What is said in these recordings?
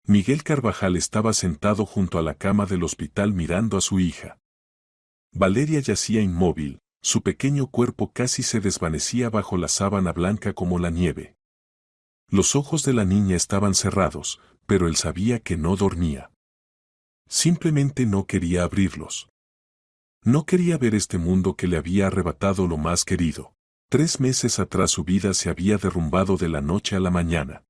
Miguel Carvajal estaba sentado junto a la cama del hospital mirando a su hija. Valeria yacía inmóvil, su pequeño cuerpo casi se desvanecía bajo la sábana blanca como la nieve. Los ojos de la niña estaban cerrados, pero él sabía que no dormía. Simplemente no quería abrirlos. No quería ver este mundo que le había arrebatado lo más querido. 3 meses atrás su vida se había derrumbado de la noche a la mañana.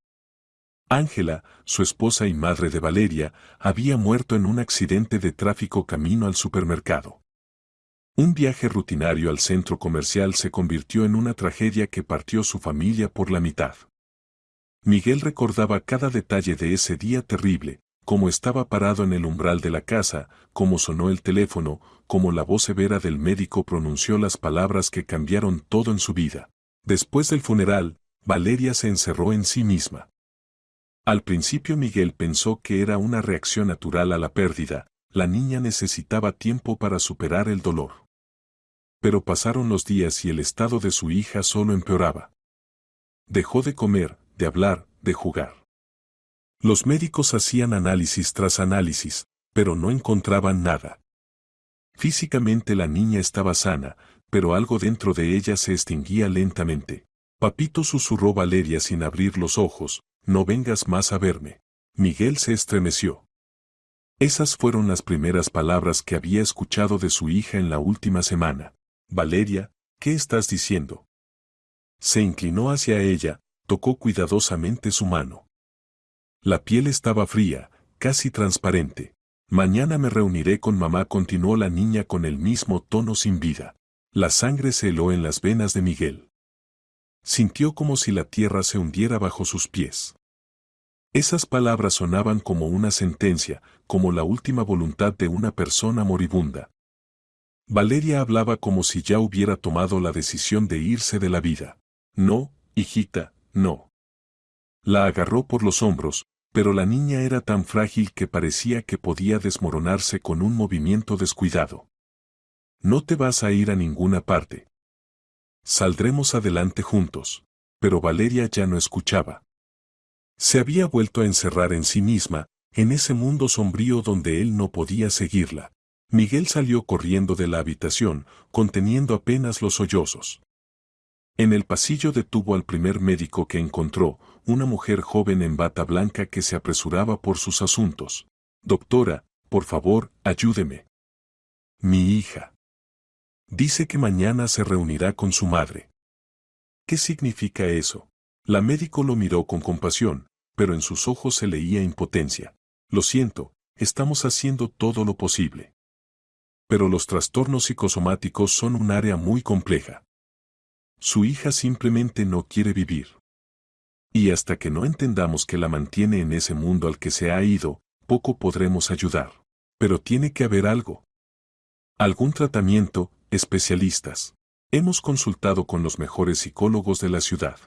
Ángela, su esposa y madre de Valeria, había muerto en un accidente de tráfico camino al supermercado. Un viaje rutinario al centro comercial se convirtió en una tragedia que partió su familia por la mitad. Miguel recordaba cada detalle de ese día terrible, cómo estaba parado en el umbral de la casa, cómo sonó el teléfono, cómo la voz severa del médico pronunció las palabras que cambiaron todo en su vida. Después del funeral, Valeria se encerró en sí misma. Al principio Miguel pensó que era una reacción natural a la pérdida, la niña necesitaba tiempo para superar el dolor. Pero pasaron los días y el estado de su hija solo empeoraba. Dejó de comer, de hablar, de jugar. Los médicos hacían análisis tras análisis, pero no encontraban nada. Físicamente la niña estaba sana, pero algo dentro de ella se extinguía lentamente. Papito, susurró Valeria sin abrir los ojos, no vengas más a verme. Miguel se estremeció. Esas fueron las primeras palabras que había escuchado de su hija en la última semana. Valeria, ¿qué estás diciendo? Se inclinó hacia ella, tocó cuidadosamente su mano. La piel estaba fría, casi transparente. Mañana me reuniré con mamá, continuó la niña con el mismo tono sin vida. La sangre se heló en las venas de Miguel. Sintió como si la tierra se hundiera bajo sus pies. Esas palabras sonaban como una sentencia, como la última voluntad de una persona moribunda. Valeria hablaba como si ya hubiera tomado la decisión de irse de la vida. No, hijita, no. La agarró por los hombros, pero la niña era tan frágil que parecía que podía desmoronarse con un movimiento descuidado. No te vas a ir a ninguna parte. Saldremos adelante juntos. Pero Valeria ya no escuchaba. Se había vuelto a encerrar en sí misma, en ese mundo sombrío donde él no podía seguirla. Miguel salió corriendo de la habitación, conteniendo apenas los sollozos. En el pasillo detuvo al primer médico que encontró, una mujer joven en bata blanca que se apresuraba por sus asuntos. Doctora, por favor, ayúdeme. Mi hija. Dice que mañana se reunirá con su madre. ¿Qué significa eso? La médico lo miró con compasión, pero en sus ojos se leía impotencia. Lo siento, estamos haciendo todo lo posible. Pero los trastornos psicosomáticos son un área muy compleja. Su hija simplemente no quiere vivir. Y hasta que no entendamos que la mantiene en ese mundo al que se ha ido, poco podremos ayudar. Pero tiene que haber algo. Algún tratamiento, especialistas. Hemos consultado con los mejores psicólogos de la ciudad.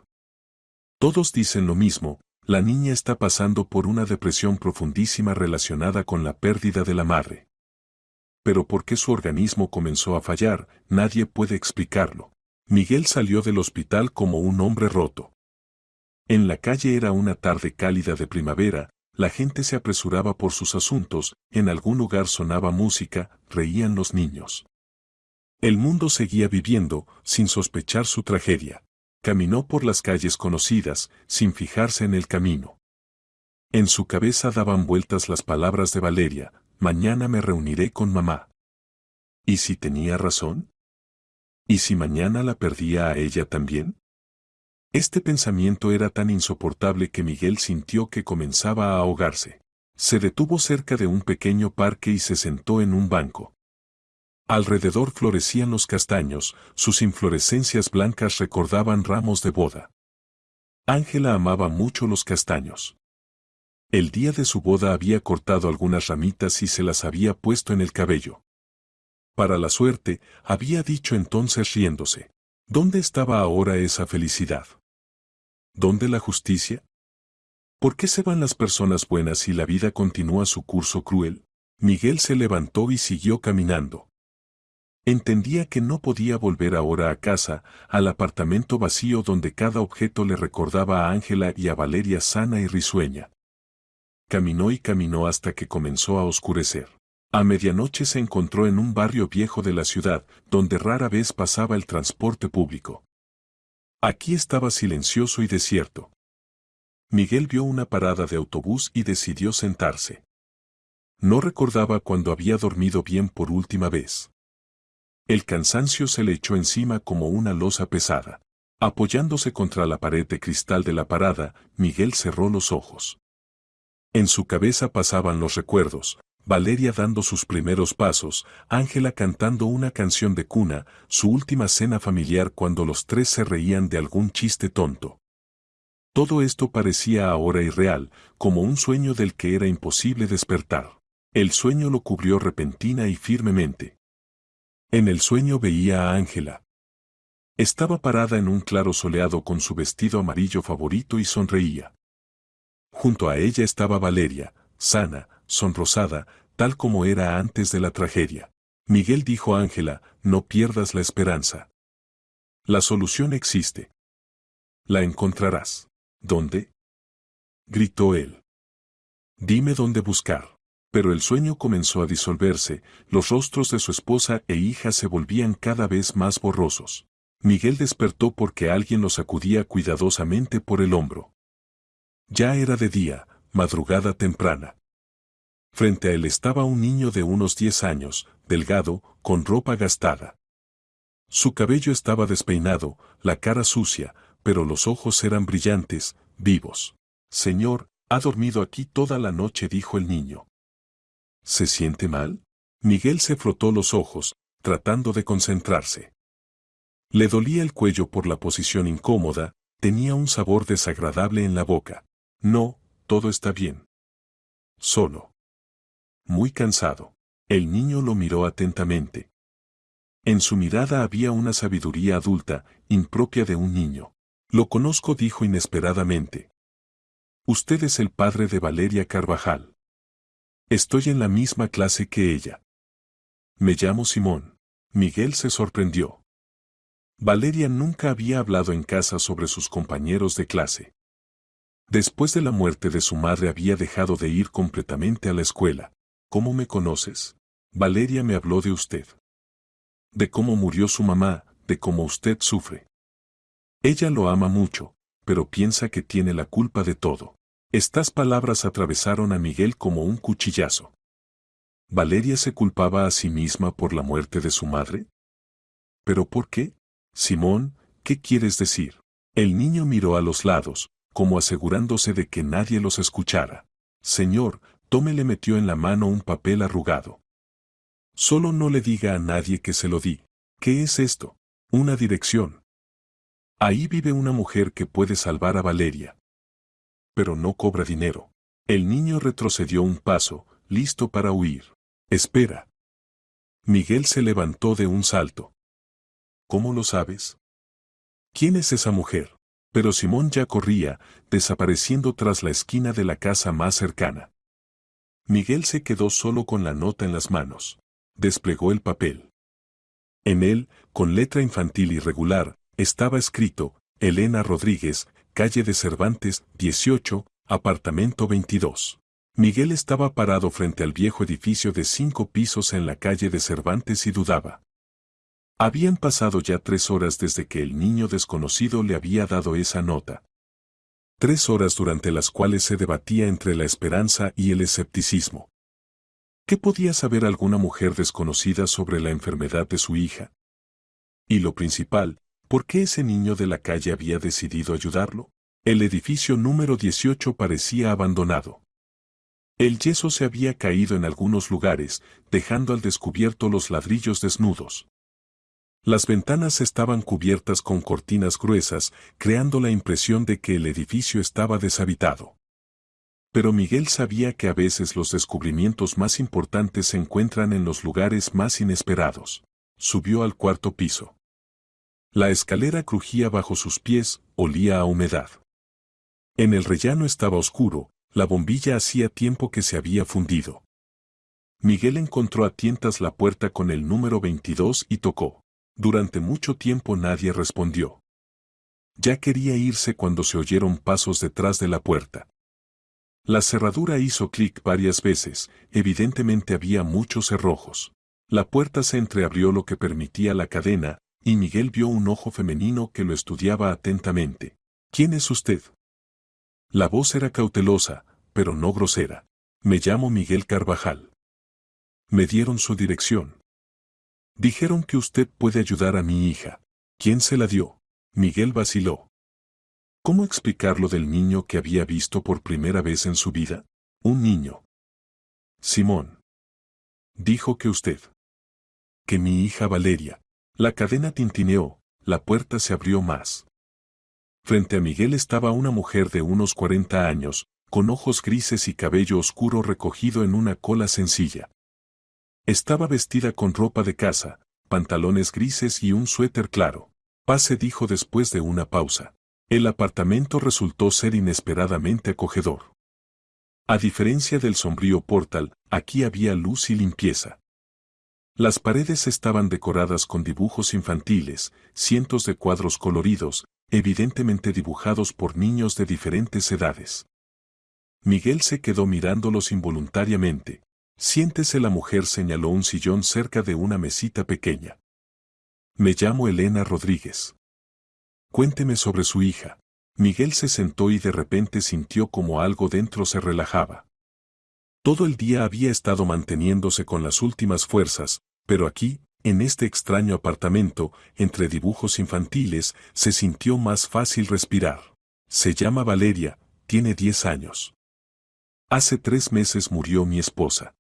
Todos dicen lo mismo, la niña está pasando por una depresión profundísima relacionada con la pérdida de la madre. Pero ¿por qué su organismo comenzó a fallar? Nadie puede explicarlo. Miguel salió del hospital como un hombre roto. En la calle era una tarde cálida de primavera, la gente se apresuraba por sus asuntos, en algún lugar sonaba música, reían los niños. El mundo seguía viviendo, sin sospechar su tragedia. Caminó por las calles conocidas, sin fijarse en el camino. En su cabeza daban vueltas las palabras de Valeria, mañana me reuniré con mamá. ¿Y si tenía razón? ¿Y si mañana la perdía a ella también? Este pensamiento era tan insoportable que Miguel sintió que comenzaba a ahogarse. Se detuvo cerca de un pequeño parque y se sentó en un banco. Alrededor florecían los castaños, sus inflorescencias blancas recordaban ramos de boda. Ángela amaba mucho los castaños. El día de su boda había cortado algunas ramitas y se las había puesto en el cabello. Para la suerte, había dicho entonces riéndose. ¿Dónde estaba ahora esa felicidad? ¿Dónde la justicia? ¿Por qué se van las personas buenas y la vida continúa su curso cruel? Miguel se levantó y siguió caminando. Entendía que no podía volver ahora a casa, al apartamento vacío donde cada objeto le recordaba a Ángela y a Valeria sana y risueña. Caminó y caminó hasta que comenzó a oscurecer. A medianoche se encontró en un barrio viejo de la ciudad, donde rara vez pasaba el transporte público. Aquí estaba silencioso y desierto. Miguel vio una parada de autobús y decidió sentarse. No recordaba cuando había dormido bien por última vez. El cansancio se le echó encima como una losa pesada. Apoyándose contra la pared de cristal de la parada, Miguel cerró los ojos. En su cabeza pasaban los recuerdos, Valeria dando sus primeros pasos, Ángela cantando una canción de cuna, su última cena familiar cuando los tres se reían de algún chiste tonto. Todo esto parecía ahora irreal, como un sueño del que era imposible despertar. El sueño lo cubrió repentina y firmemente. En el sueño veía a Ángela. Estaba parada en un claro soleado con su vestido amarillo favorito y sonreía. Junto a ella estaba Valeria, sana, sonrosada, tal como era antes de la tragedia. Miguel dijo a Ángela, no pierdas la esperanza. La solución existe. La encontrarás. ¿Dónde? Gritó él. Dime dónde buscar. Pero el sueño comenzó a disolverse, los rostros de su esposa e hija se volvían cada vez más borrosos. Miguel despertó porque alguien lo sacudía cuidadosamente por el hombro. Ya era de día, madrugada temprana. Frente a él estaba un niño de unos 10 años, delgado, con ropa gastada. Su cabello estaba despeinado, la cara sucia, pero los ojos eran brillantes, vivos. Señor, ha dormido aquí toda la noche, dijo el niño. ¿Se siente mal? Miguel se frotó los ojos, tratando de concentrarse. Le dolía el cuello por la posición incómoda, tenía un sabor desagradable en la boca. No, todo está bien. Solo. Muy cansado. El niño lo miró atentamente. En su mirada había una sabiduría adulta, impropia de un niño. Lo conozco, dijo inesperadamente. Usted es el padre de Valeria Carvajal. Estoy en la misma clase que ella. Me llamo Simón. Miguel se sorprendió. Valeria nunca había hablado en casa sobre sus compañeros de clase. Después de la muerte de su madre había dejado de ir completamente a la escuela. ¿Cómo me conoces? Valeria me habló de usted. De cómo murió su mamá, de cómo usted sufre. Ella lo ama mucho, pero piensa que tiene la culpa de todo. Estas palabras atravesaron a Miguel como un cuchillazo. ¿Valeria se culpaba a sí misma por la muerte de su madre? ¿Pero por qué? Simón, ¿qué quieres decir? El niño miró a los lados, como asegurándose de que nadie los escuchara. Señor, Tome le metió en la mano un papel arrugado. Solo no le diga a nadie que se lo di. ¿Qué es esto? Una dirección. Ahí vive una mujer que puede salvar a Valeria. Pero no cobra dinero. El niño retrocedió un paso, listo para huir. Espera. Miguel se levantó de un salto. ¿Cómo lo sabes? ¿Quién es esa mujer? Pero Simón ya corría, desapareciendo tras la esquina de la casa más cercana. Miguel se quedó solo con la nota en las manos. Desplegó el papel. En él, con letra infantil irregular, estaba escrito, Elena Rodríguez, calle de Cervantes, 18, apartamento 22. Miguel estaba parado frente al viejo edificio de 5 pisos en la calle de Cervantes y dudaba. Habían pasado ya 3 horas desde que el niño desconocido le había dado esa nota. 3 horas durante las cuales se debatía entre la esperanza y el escepticismo. ¿Qué podía saber alguna mujer desconocida sobre la enfermedad de su hija? Y lo principal, ¿por qué ese niño de la calle había decidido ayudarlo? El edificio número 18 parecía abandonado. El yeso se había caído en algunos lugares, dejando al descubierto los ladrillos desnudos. Las ventanas estaban cubiertas con cortinas gruesas, creando la impresión de que el edificio estaba deshabitado. Pero Miguel sabía que a veces los descubrimientos más importantes se encuentran en los lugares más inesperados. Subió al 4º piso. La escalera crujía bajo sus pies, olía a humedad. En el rellano estaba oscuro, la bombilla hacía tiempo que se había fundido. Miguel encontró a tientas la puerta con el número 22 y tocó. Durante mucho tiempo nadie respondió. Ya quería irse cuando se oyeron pasos detrás de la puerta. La cerradura hizo clic varias veces, evidentemente había muchos cerrojos. La puerta se entreabrió, lo que permitía la cadena, y Miguel vio un ojo femenino que lo estudiaba atentamente. ¿Quién es usted? La voz era cautelosa, pero no grosera. Me llamo Miguel Carvajal. Me dieron su dirección. Dijeron que usted puede ayudar a mi hija. ¿Quién se la dio? Miguel vaciló. ¿Cómo explicar lo del niño que había visto por primera vez en su vida? Un niño. Simón. Dijo que usted. Que mi hija Valeria. La cadena tintineó, la puerta se abrió más. Frente a Miguel estaba una mujer de unos 40 años, con ojos grises y cabello oscuro recogido en una cola sencilla. Estaba vestida con ropa de casa, pantalones grises y un suéter claro. Pase, dijo después de una pausa. El apartamento resultó ser inesperadamente acogedor. A diferencia del sombrío portal, aquí había luz y limpieza. Las paredes estaban decoradas con dibujos infantiles, cientos de cuadros coloridos, evidentemente dibujados por niños de diferentes edades. Miguel se quedó mirándolos involuntariamente. Siéntese, la mujer señaló un sillón cerca de una mesita pequeña. Me llamo Elena Rodríguez. Cuénteme sobre su hija. Miguel se sentó y de repente sintió como algo dentro se relajaba. Todo el día había estado manteniéndose con las últimas fuerzas, pero aquí, en este extraño apartamento, entre dibujos infantiles, se sintió más fácil respirar. Se llama Valeria, tiene 10 años. Hace 3 meses murió mi esposa.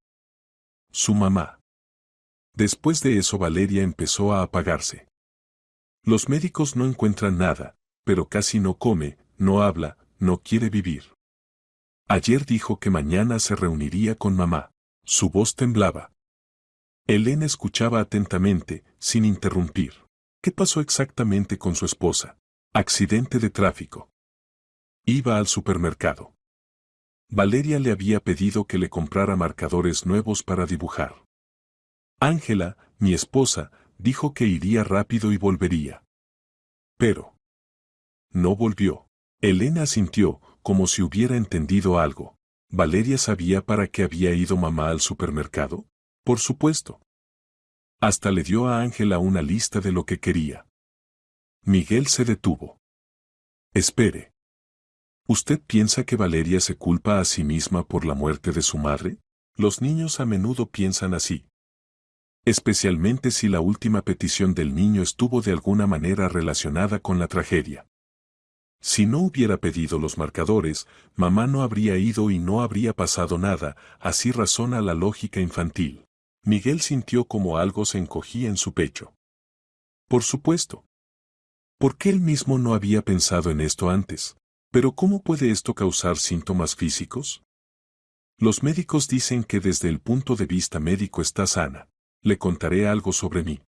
Su mamá. Después de eso Valeria empezó a apagarse. Los médicos no encuentran nada, pero casi no come, no habla, no quiere vivir. Ayer dijo que mañana se reuniría con mamá. Su voz temblaba. Elena escuchaba atentamente, sin interrumpir. ¿Qué pasó exactamente con su esposa? Accidente de tráfico. Iba al supermercado. Valeria le había pedido que le comprara marcadores nuevos para dibujar. Ángela, mi esposa, dijo que iría rápido y volvería. Pero no volvió. Elena asintió, como si hubiera entendido algo. ¿Valeria sabía para qué había ido mamá al supermercado? Por supuesto. Hasta le dio a Ángela una lista de lo que quería. Miguel se detuvo. Espere. ¿Usted piensa que Valeria se culpa a sí misma por la muerte de su madre? Los niños a menudo piensan así. Especialmente si la última petición del niño estuvo de alguna manera relacionada con la tragedia. Si no hubiera pedido los marcadores, mamá no habría ido y no habría pasado nada, así razona la lógica infantil. Miguel sintió como algo se encogía en su pecho. Por supuesto. ¿Por qué él mismo no había pensado en esto antes? ¿Pero cómo puede esto causar síntomas físicos? Los médicos dicen que desde el punto de vista médico está sana. Le contaré algo sobre mí.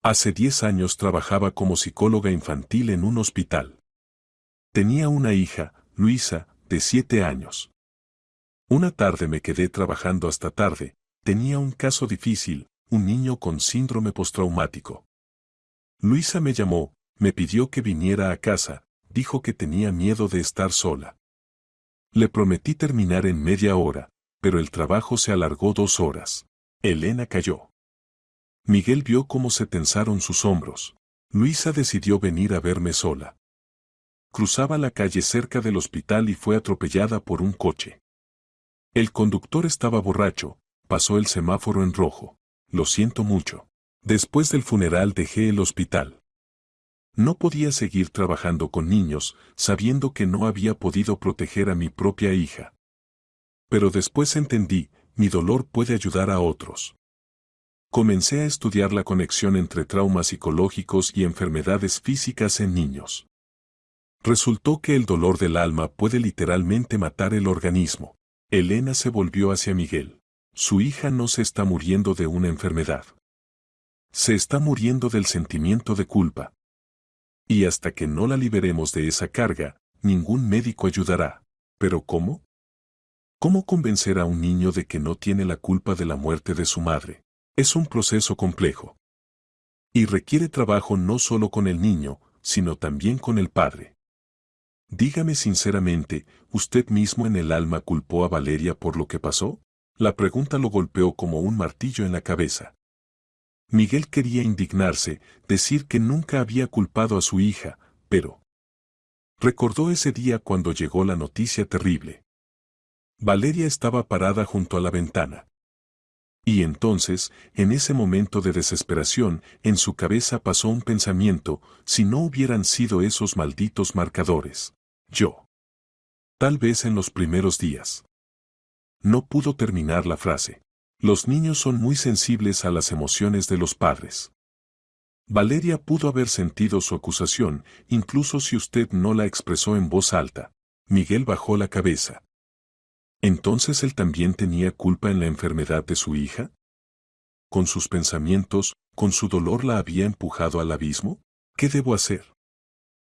Hace 10 años trabajaba como psicóloga infantil en un hospital. Tenía una hija, Luisa, de 7 años. Una tarde me quedé trabajando hasta tarde. Tenía un caso difícil, un niño con síndrome postraumático. Luisa me llamó, me pidió que viniera a casa, dijo que tenía miedo de estar sola. Le prometí terminar en media hora, pero el trabajo se alargó 2 horas. Elena cayó. Miguel vio cómo se tensaron sus hombros. Luisa decidió venir a verme sola. Cruzaba la calle cerca del hospital y fue atropellada por un coche. El conductor estaba borracho, pasó el semáforo en rojo. Lo siento mucho. Después del funeral dejé el hospital. No podía seguir trabajando con niños, sabiendo que no había podido proteger a mi propia hija. Pero después entendí, mi dolor puede ayudar a otros. Comencé a estudiar la conexión entre traumas psicológicos y enfermedades físicas en niños. Resultó que el dolor del alma puede literalmente matar el organismo. Elena se volvió hacia Miguel. Su hija no se está muriendo de una enfermedad. Se está muriendo del sentimiento de culpa. Y hasta que no la liberemos de esa carga, ningún médico ayudará. ¿Pero cómo? ¿Cómo convencer a un niño de que no tiene la culpa de la muerte de su madre? Es un proceso complejo. Y requiere trabajo no solo con el niño, sino también con el padre. Dígame sinceramente, ¿usted mismo en el alma culpó a Valeria por lo que pasó? La pregunta lo golpeó como un martillo en la cabeza. Miguel quería indignarse, decir que nunca había culpado a su hija, pero recordó ese día cuando llegó la noticia terrible. Valeria estaba parada junto a la ventana. Y entonces, en ese momento de desesperación, en su cabeza pasó un pensamiento: si no hubieran sido esos malditos marcadores, yo. Tal vez en los primeros días. No pudo terminar la frase. Los niños son muy sensibles a las emociones de los padres. Valeria pudo haber sentido su acusación, incluso si usted no la expresó en voz alta. Miguel bajó la cabeza. ¿Entonces él también tenía culpa en la enfermedad de su hija? ¿Con sus pensamientos, con su dolor la había empujado al abismo? ¿Qué debo hacer?,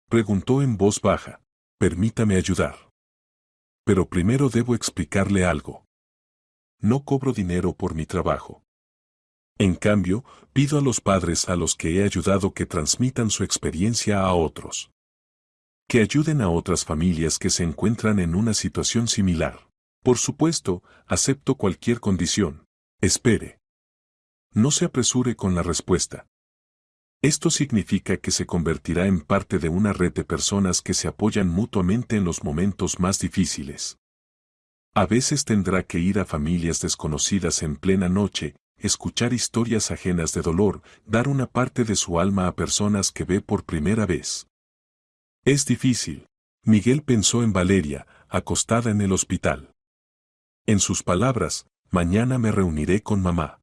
preguntó en voz baja. Permítame ayudar. Pero primero debo explicarle algo. No cobro dinero por mi trabajo. En cambio, pido a los padres a los que he ayudado que transmitan su experiencia a otros. Que ayuden a otras familias que se encuentran en una situación similar. Por supuesto, acepto cualquier condición. Espere. No se apresure con la respuesta. Esto significa que se convertirá en parte de una red de personas que se apoyan mutuamente en los momentos más difíciles. A veces tendrá que ir a familias desconocidas en plena noche, escuchar historias ajenas de dolor, dar una parte de su alma a personas que ve por primera vez. Es difícil. Miguel pensó en Valeria, acostada en el hospital. En sus palabras, mañana me reuniré con mamá.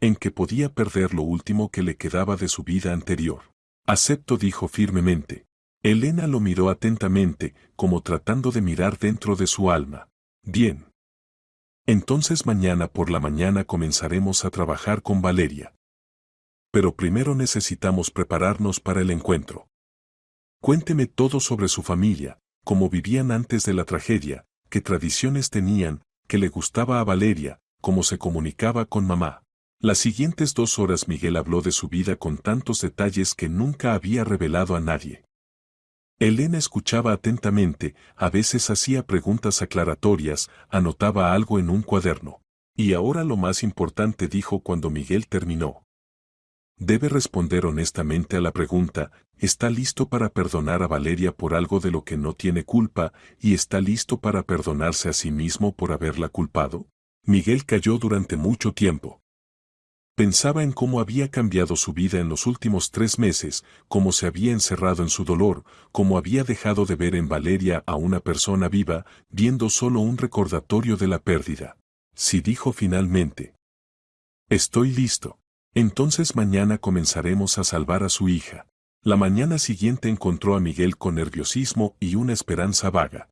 En que podía perder lo último que le quedaba de su vida anterior. Acepto, dijo firmemente. Elena lo miró atentamente, como tratando de mirar dentro de su alma. Bien. Entonces mañana por la mañana comenzaremos a trabajar con Valeria. Pero primero necesitamos prepararnos para el encuentro. Cuénteme todo sobre su familia, cómo vivían antes de la tragedia, qué tradiciones tenían, qué le gustaba a Valeria, cómo se comunicaba con mamá. Las siguientes 2 horas Miguel habló de su vida con tantos detalles que nunca había revelado a nadie. Elena escuchaba atentamente, a veces hacía preguntas aclaratorias, anotaba algo en un cuaderno. Y ahora lo más importante, dijo cuando Miguel terminó. Debe responder honestamente a la pregunta: ¿está listo para perdonar a Valeria por algo de lo que no tiene culpa, y está listo para perdonarse a sí mismo por haberla culpado? Miguel calló durante mucho tiempo. Pensaba en cómo había cambiado su vida en los últimos 3 meses, cómo se había encerrado en su dolor, cómo había dejado de ver en Valeria a una persona viva, viendo solo un recordatorio de la pérdida. Sí, dijo finalmente. Estoy listo. Entonces mañana comenzaremos a salvar a su hija. La mañana siguiente encontró a Miguel con nerviosismo y una esperanza vaga.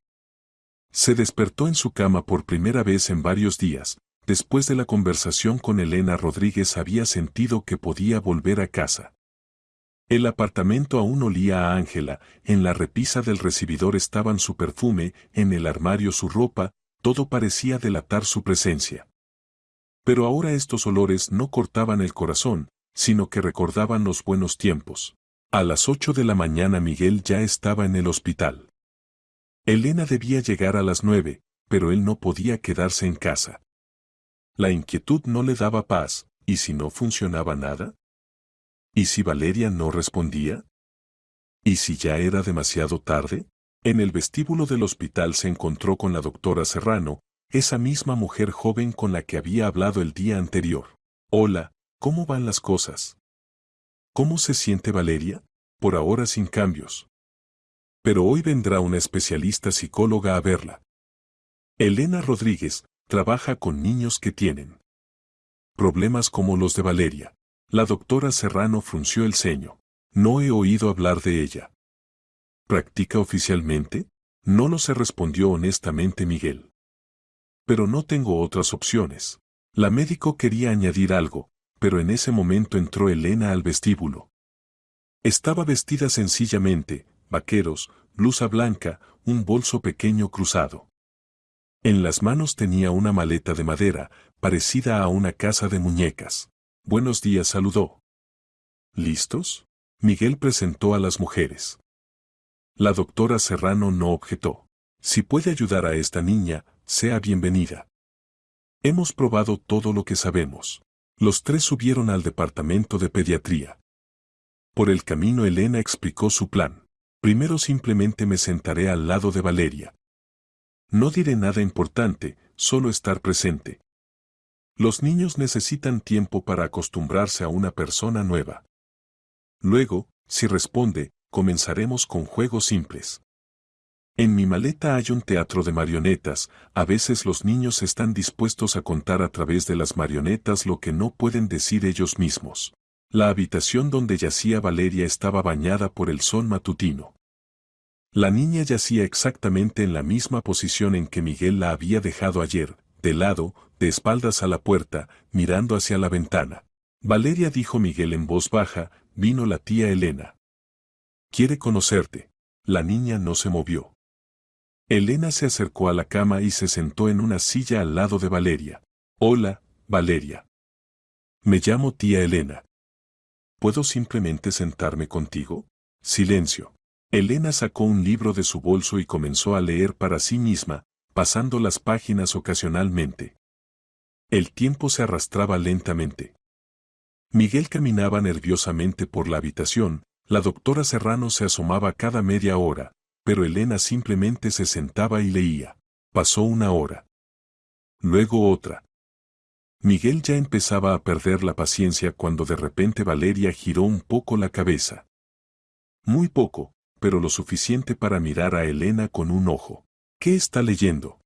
Se despertó en su cama por primera vez en varios días. Después de la conversación con Elena Rodríguez había sentido que podía volver a casa. El apartamento aún olía a Ángela, en la repisa del recibidor estaban su perfume, en el armario su ropa, todo parecía delatar su presencia. Pero ahora estos olores no cortaban el corazón, sino que recordaban los buenos tiempos. A las 8 de la mañana Miguel ya estaba en el hospital. Elena debía llegar a las 9, pero él no podía quedarse en casa. La inquietud no le daba paz. ¿Y si no funcionaba nada? ¿Y si Valeria no respondía? ¿Y si ya era demasiado tarde? En el vestíbulo del hospital se encontró con la doctora Serrano, esa misma mujer joven con la que había hablado el día anterior. Hola, ¿cómo van las cosas? ¿Cómo se siente Valeria? Por ahora sin cambios. Pero hoy vendrá una especialista psicóloga a verla. Elena Rodríguez trabaja con niños que tienen problemas como los de Valeria. La doctora Serrano frunció el ceño. No he oído hablar de ella. ¿Practica oficialmente? No lo sé, respondió honestamente Miguel. Pero no tengo otras opciones. La médico quería añadir algo, pero en ese momento entró Elena al vestíbulo. Estaba vestida sencillamente, vaqueros, blusa blanca, un bolso pequeño cruzado. En las manos tenía una maleta de madera, parecida a una casa de muñecas. Buenos días, saludó. ¿Listos? Miguel presentó a las mujeres. La doctora Serrano no objetó. Si puede ayudar a esta niña, sea bienvenida. Hemos probado todo lo que sabemos. Los tres subieron al departamento de pediatría. Por el camino Elena explicó su plan. Primero simplemente me sentaré al lado de Valeria. No diré nada importante, solo estar presente. Los niños necesitan tiempo para acostumbrarse a una persona nueva. Luego, si responde, comenzaremos con juegos simples. En mi maleta hay un teatro de marionetas, a veces los niños están dispuestos a contar a través de las marionetas lo que no pueden decir ellos mismos. La habitación donde yacía Valeria estaba bañada por el sol matutino. La niña yacía exactamente en la misma posición en que Miguel la había dejado ayer, de lado, de espaldas a la puerta, mirando hacia la ventana. Valeria, dijo Miguel en voz baja, vino la tía Elena. Quiere conocerte. La niña no se movió. Elena se acercó a la cama y se sentó en una silla al lado de Valeria. Hola, Valeria. Me llamo tía Elena. ¿Puedo simplemente sentarme contigo? Silencio. Elena sacó un libro de su bolso y comenzó a leer para sí misma, pasando las páginas ocasionalmente. El tiempo se arrastraba lentamente. Miguel caminaba nerviosamente por la habitación, la doctora Serrano se asomaba cada media hora, pero Elena simplemente se sentaba y leía. Pasó una hora. Luego otra. Miguel ya empezaba a perder la paciencia cuando de repente Valeria giró un poco la cabeza. Muy poco, pero lo suficiente para mirar a Elena con un ojo. ¿Qué está leyendo?,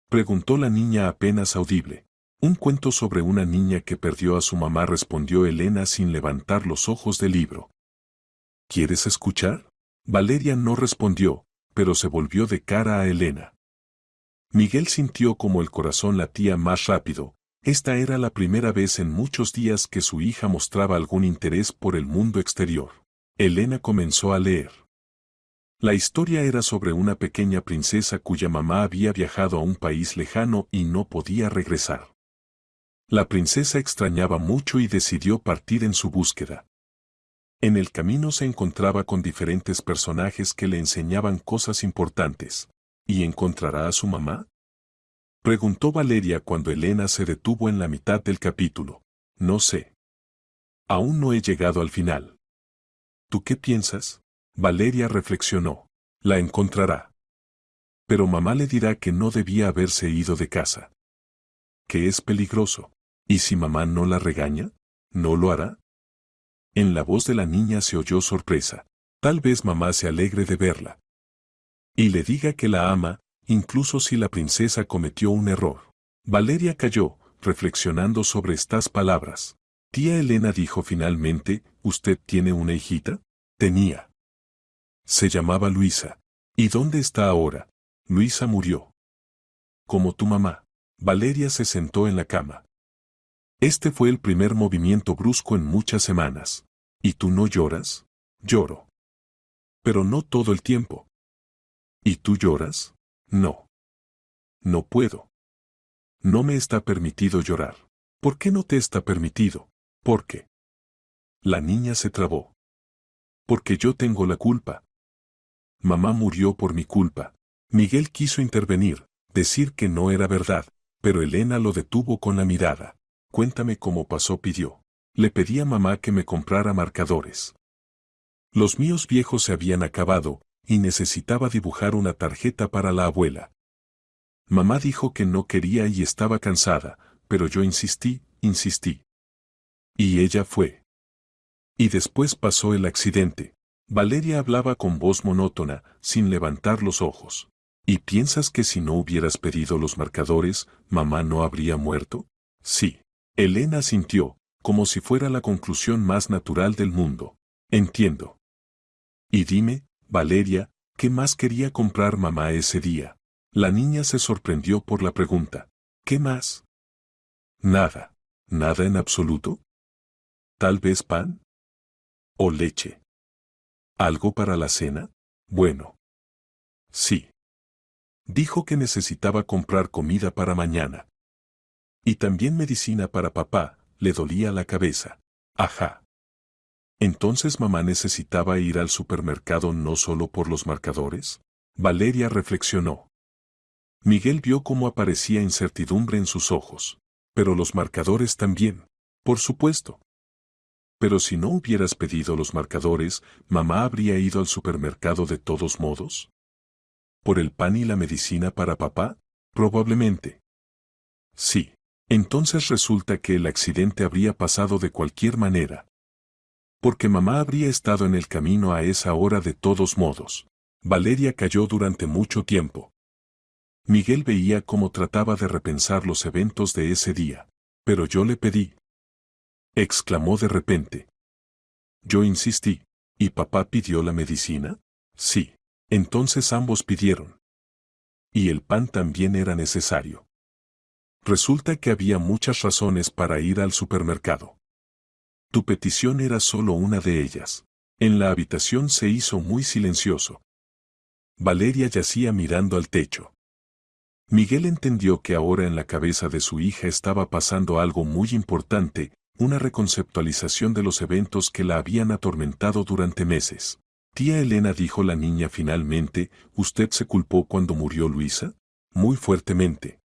preguntó la niña apenas audible. Un cuento sobre una niña que perdió a su mamá, respondió Elena sin levantar los ojos del libro. ¿Quieres escuchar? Valeria no respondió, pero se volvió de cara a Elena. Miguel sintió como el corazón latía más rápido. Esta era la primera vez en muchos días que su hija mostraba algún interés por el mundo exterior. Elena comenzó a leer. La historia era sobre una pequeña princesa cuya mamá había viajado a un país lejano y no podía regresar. La princesa extrañaba mucho y decidió partir en su búsqueda. En el camino se encontraba con diferentes personajes que le enseñaban cosas importantes. ¿Y encontrará a su mamá?, preguntó Valeria cuando Elena se detuvo en la mitad del capítulo. No sé. Aún no he llegado al final. ¿Tú qué piensas? Valeria reflexionó. La encontrará. Pero mamá le dirá que no debía haberse ido de casa. Que es peligroso. ¿Y si mamá no la regaña? ¿No lo hará? En la voz de la niña se oyó sorpresa. Tal vez mamá se alegre de verla. Y le diga que la ama, incluso si la princesa cometió un error. Valeria calló, reflexionando sobre estas palabras. Tía Elena, dijo finalmente, ¿usted tiene una hijita? Tenía. Se llamaba Luisa. ¿Y dónde está ahora? Luisa murió. Como tu mamá. Valeria se sentó en la cama. Este fue el primer movimiento brusco en muchas semanas. ¿Y tú no lloras? Lloro. Pero no todo el tiempo. ¿Y tú lloras? No. No puedo. No me está permitido llorar. ¿Por qué no te está permitido? ¿Por qué? La niña se trabó. Porque yo tengo la culpa. Mamá murió por mi culpa. Miguel quiso intervenir, decir que no era verdad, pero Elena lo detuvo con la mirada. Cuéntame cómo pasó, pidió. Le pedí a mamá que me comprara marcadores. Los míos viejos se habían acabado, y necesitaba dibujar una tarjeta para la abuela. Mamá dijo que no quería y estaba cansada, pero yo insistí. Y ella fue. Y después pasó el accidente. Valeria hablaba con voz monótona, sin levantar los ojos. ¿Y piensas que si no hubieras pedido los marcadores, mamá no habría muerto? Sí. Elena sintió, como si fuera la conclusión más natural del mundo. Entiendo. Y dime, Valeria, ¿qué más quería comprar mamá ese día? La niña se sorprendió por la pregunta. ¿Qué más? Nada. ¿Nada en absoluto? ¿Tal vez pan? ¿O leche? ¿Algo para la cena? Bueno. Sí. Dijo que necesitaba comprar comida para mañana. Y también medicina para papá, le dolía la cabeza. Ajá. Entonces mamá necesitaba ir al supermercado no solo por los marcadores. Valeria reflexionó. Miguel vio cómo aparecía incertidumbre en sus ojos. Pero los marcadores también. Por supuesto. Pero si no hubieras pedido los marcadores, ¿mamá habría ido al supermercado de todos modos? ¿Por el pan y la medicina para papá? Probablemente. Sí. Entonces resulta que el accidente habría pasado de cualquier manera. Porque mamá habría estado en el camino a esa hora de todos modos. Valeria calló durante mucho tiempo. Miguel veía cómo trataba de repensar los eventos de ese día. Pero yo le pedí. Exclamó de repente. Yo insistí. ¿Y papá pidió la medicina? Sí. Entonces ambos pidieron. Y el pan también era necesario. Resulta que había muchas razones para ir al supermercado. Tu petición era solo una de ellas. En la habitación se hizo muy silencioso. Valeria yacía mirando al techo. Miguel entendió que ahora en la cabeza de su hija estaba pasando algo muy importante, una reconceptualización de los eventos que la habían atormentado durante meses. Tía Elena, dijo la niña finalmente, ¿usted se culpó cuando murió Luisa? Muy fuertemente.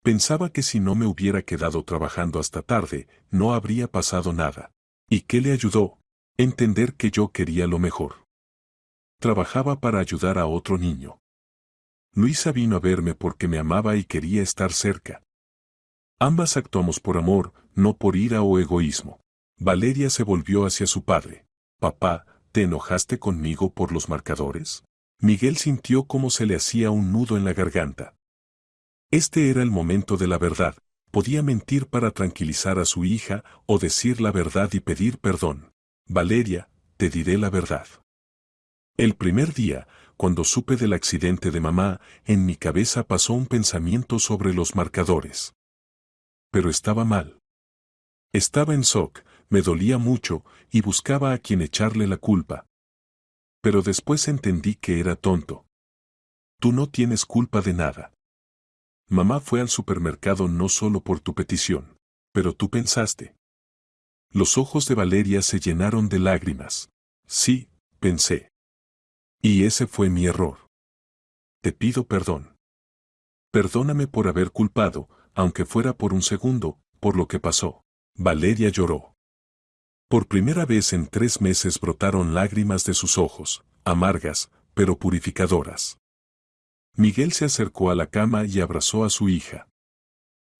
Pensaba que si no me hubiera quedado trabajando hasta tarde, no habría pasado nada. ¿Y qué le ayudó? Entender que yo quería lo mejor. Trabajaba para ayudar a otro niño. Luisa vino a verme porque me amaba y quería estar cerca. Ambas actuamos por amor, no por ira o egoísmo. Valeria se volvió hacia su padre. Papá, ¿te enojaste conmigo por los marcadores? Miguel sintió cómo se le hacía un nudo en la garganta. Este era el momento de la verdad. Podía mentir para tranquilizar a su hija o decir la verdad y pedir perdón. Valeria, te diré la verdad. El primer día, cuando supe del accidente de mamá, en mi cabeza pasó un pensamiento sobre los marcadores. Pero estaba mal. Estaba en shock, me dolía mucho, y buscaba a quien echarle la culpa. Pero después entendí que era tonto. Tú no tienes culpa de nada. Mamá fue al supermercado no solo por tu petición. Pero tú pensaste. Los ojos de Valeria se llenaron de lágrimas. Sí, pensé. Y ese fue mi error. Te pido perdón. Perdóname por haber culpado, aunque fuera por un segundo, por lo que pasó. Valeria lloró. Por primera vez en 3 meses brotaron lágrimas de sus ojos, amargas, pero purificadoras. Miguel se acercó a la cama y abrazó a su hija.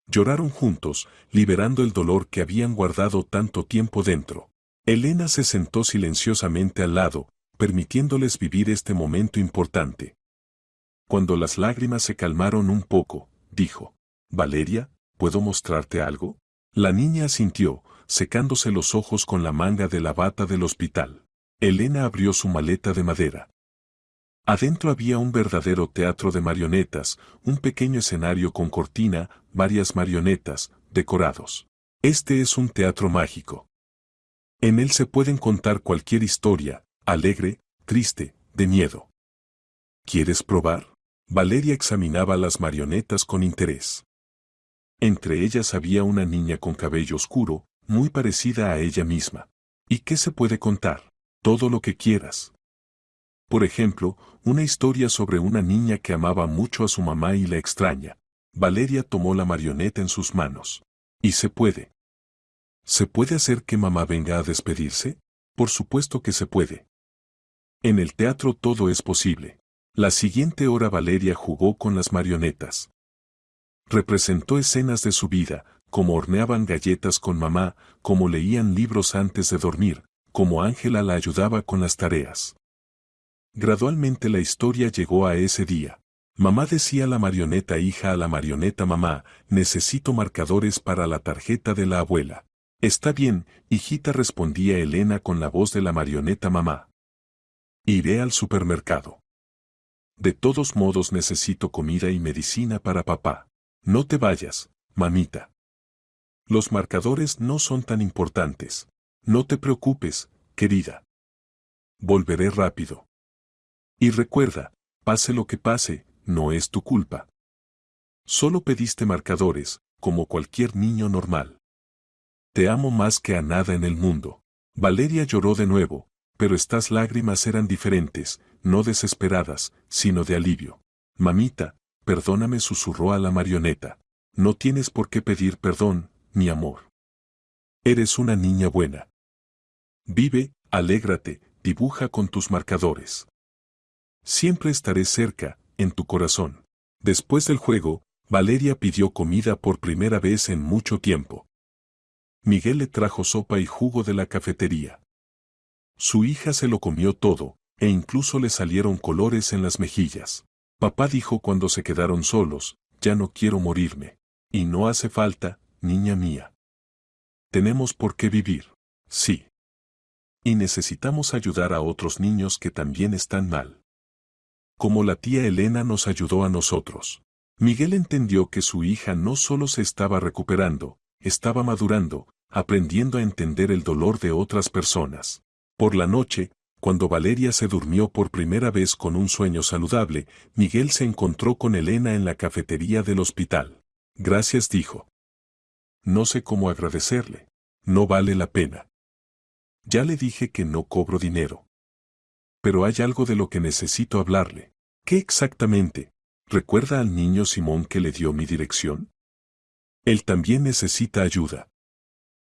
Lloraron juntos, liberando el dolor que habían guardado tanto tiempo dentro. Elena se sentó silenciosamente al lado, permitiéndoles vivir este momento importante. Cuando las lágrimas se calmaron un poco, dijo, Valeria, ¿puedo mostrarte algo? La niña asintió, secándose los ojos con la manga de la bata del hospital. Elena abrió su maleta de madera. Adentro había un verdadero teatro de marionetas, un pequeño escenario con cortina, varias marionetas, decorados. Este es un teatro mágico. En él se pueden contar cualquier historia, alegre, triste, de miedo. ¿Quieres probar? Valeria examinaba las marionetas con interés. Entre ellas había una niña con cabello oscuro, muy parecida a ella misma. ¿Y qué se puede contar? Todo lo que quieras. Por ejemplo, una historia sobre una niña que amaba mucho a su mamá y la extraña. Valeria tomó la marioneta en sus manos. ¿Y se puede? ¿Se puede hacer que mamá venga a despedirse? Por supuesto que se puede. En el teatro todo es posible. La siguiente hora Valeria jugó con las marionetas. Representó escenas de su vida, como horneaban galletas con mamá, como leían libros antes de dormir, como Ángela la ayudaba con las tareas. Gradualmente la historia llegó a ese día. Mamá decía a la marioneta hija a la marioneta mamá, necesito marcadores para la tarjeta de la abuela. Está bien, hijita, respondía Elena con la voz de la marioneta mamá. Iré al supermercado. De todos modos necesito comida y medicina para papá. No te vayas, mamita. Los marcadores no son tan importantes. No te preocupes, querida. Volveré rápido. Y recuerda, pase lo que pase, no es tu culpa. Solo pediste marcadores, como cualquier niño normal. Te amo más que a nada en el mundo. Valeria lloró de nuevo, pero estas lágrimas eran diferentes, no desesperadas, sino de alivio. Mamita, perdóname, susurró a la marioneta. No tienes por qué pedir perdón, mi amor. Eres una niña buena. Vive, alégrate, dibuja con tus marcadores. Siempre estaré cerca, en tu corazón. Después del juego, Valeria pidió comida por primera vez en mucho tiempo. Miguel le trajo sopa y jugo de la cafetería. Su hija se lo comió todo, e incluso le salieron colores en las mejillas. Papá dijo cuando se quedaron solos, ya no quiero morirme. Y no hace falta, niña mía. Tenemos por qué vivir. Sí. Y necesitamos ayudar a otros niños que también están mal. Como la tía Elena nos ayudó a nosotros. Miguel entendió que su hija no solo se estaba recuperando, estaba madurando, aprendiendo a entender el dolor de otras personas. Por la noche, cuando Valeria se durmió por primera vez con un sueño saludable, Miguel se encontró con Elena en la cafetería del hospital. Gracias, dijo. No sé cómo agradecerle. No vale la pena. Ya le dije que no cobro dinero. Pero hay algo de lo que necesito hablarle. ¿Qué exactamente? ¿Recuerda al niño Simón que le dio mi dirección? Él también necesita ayuda.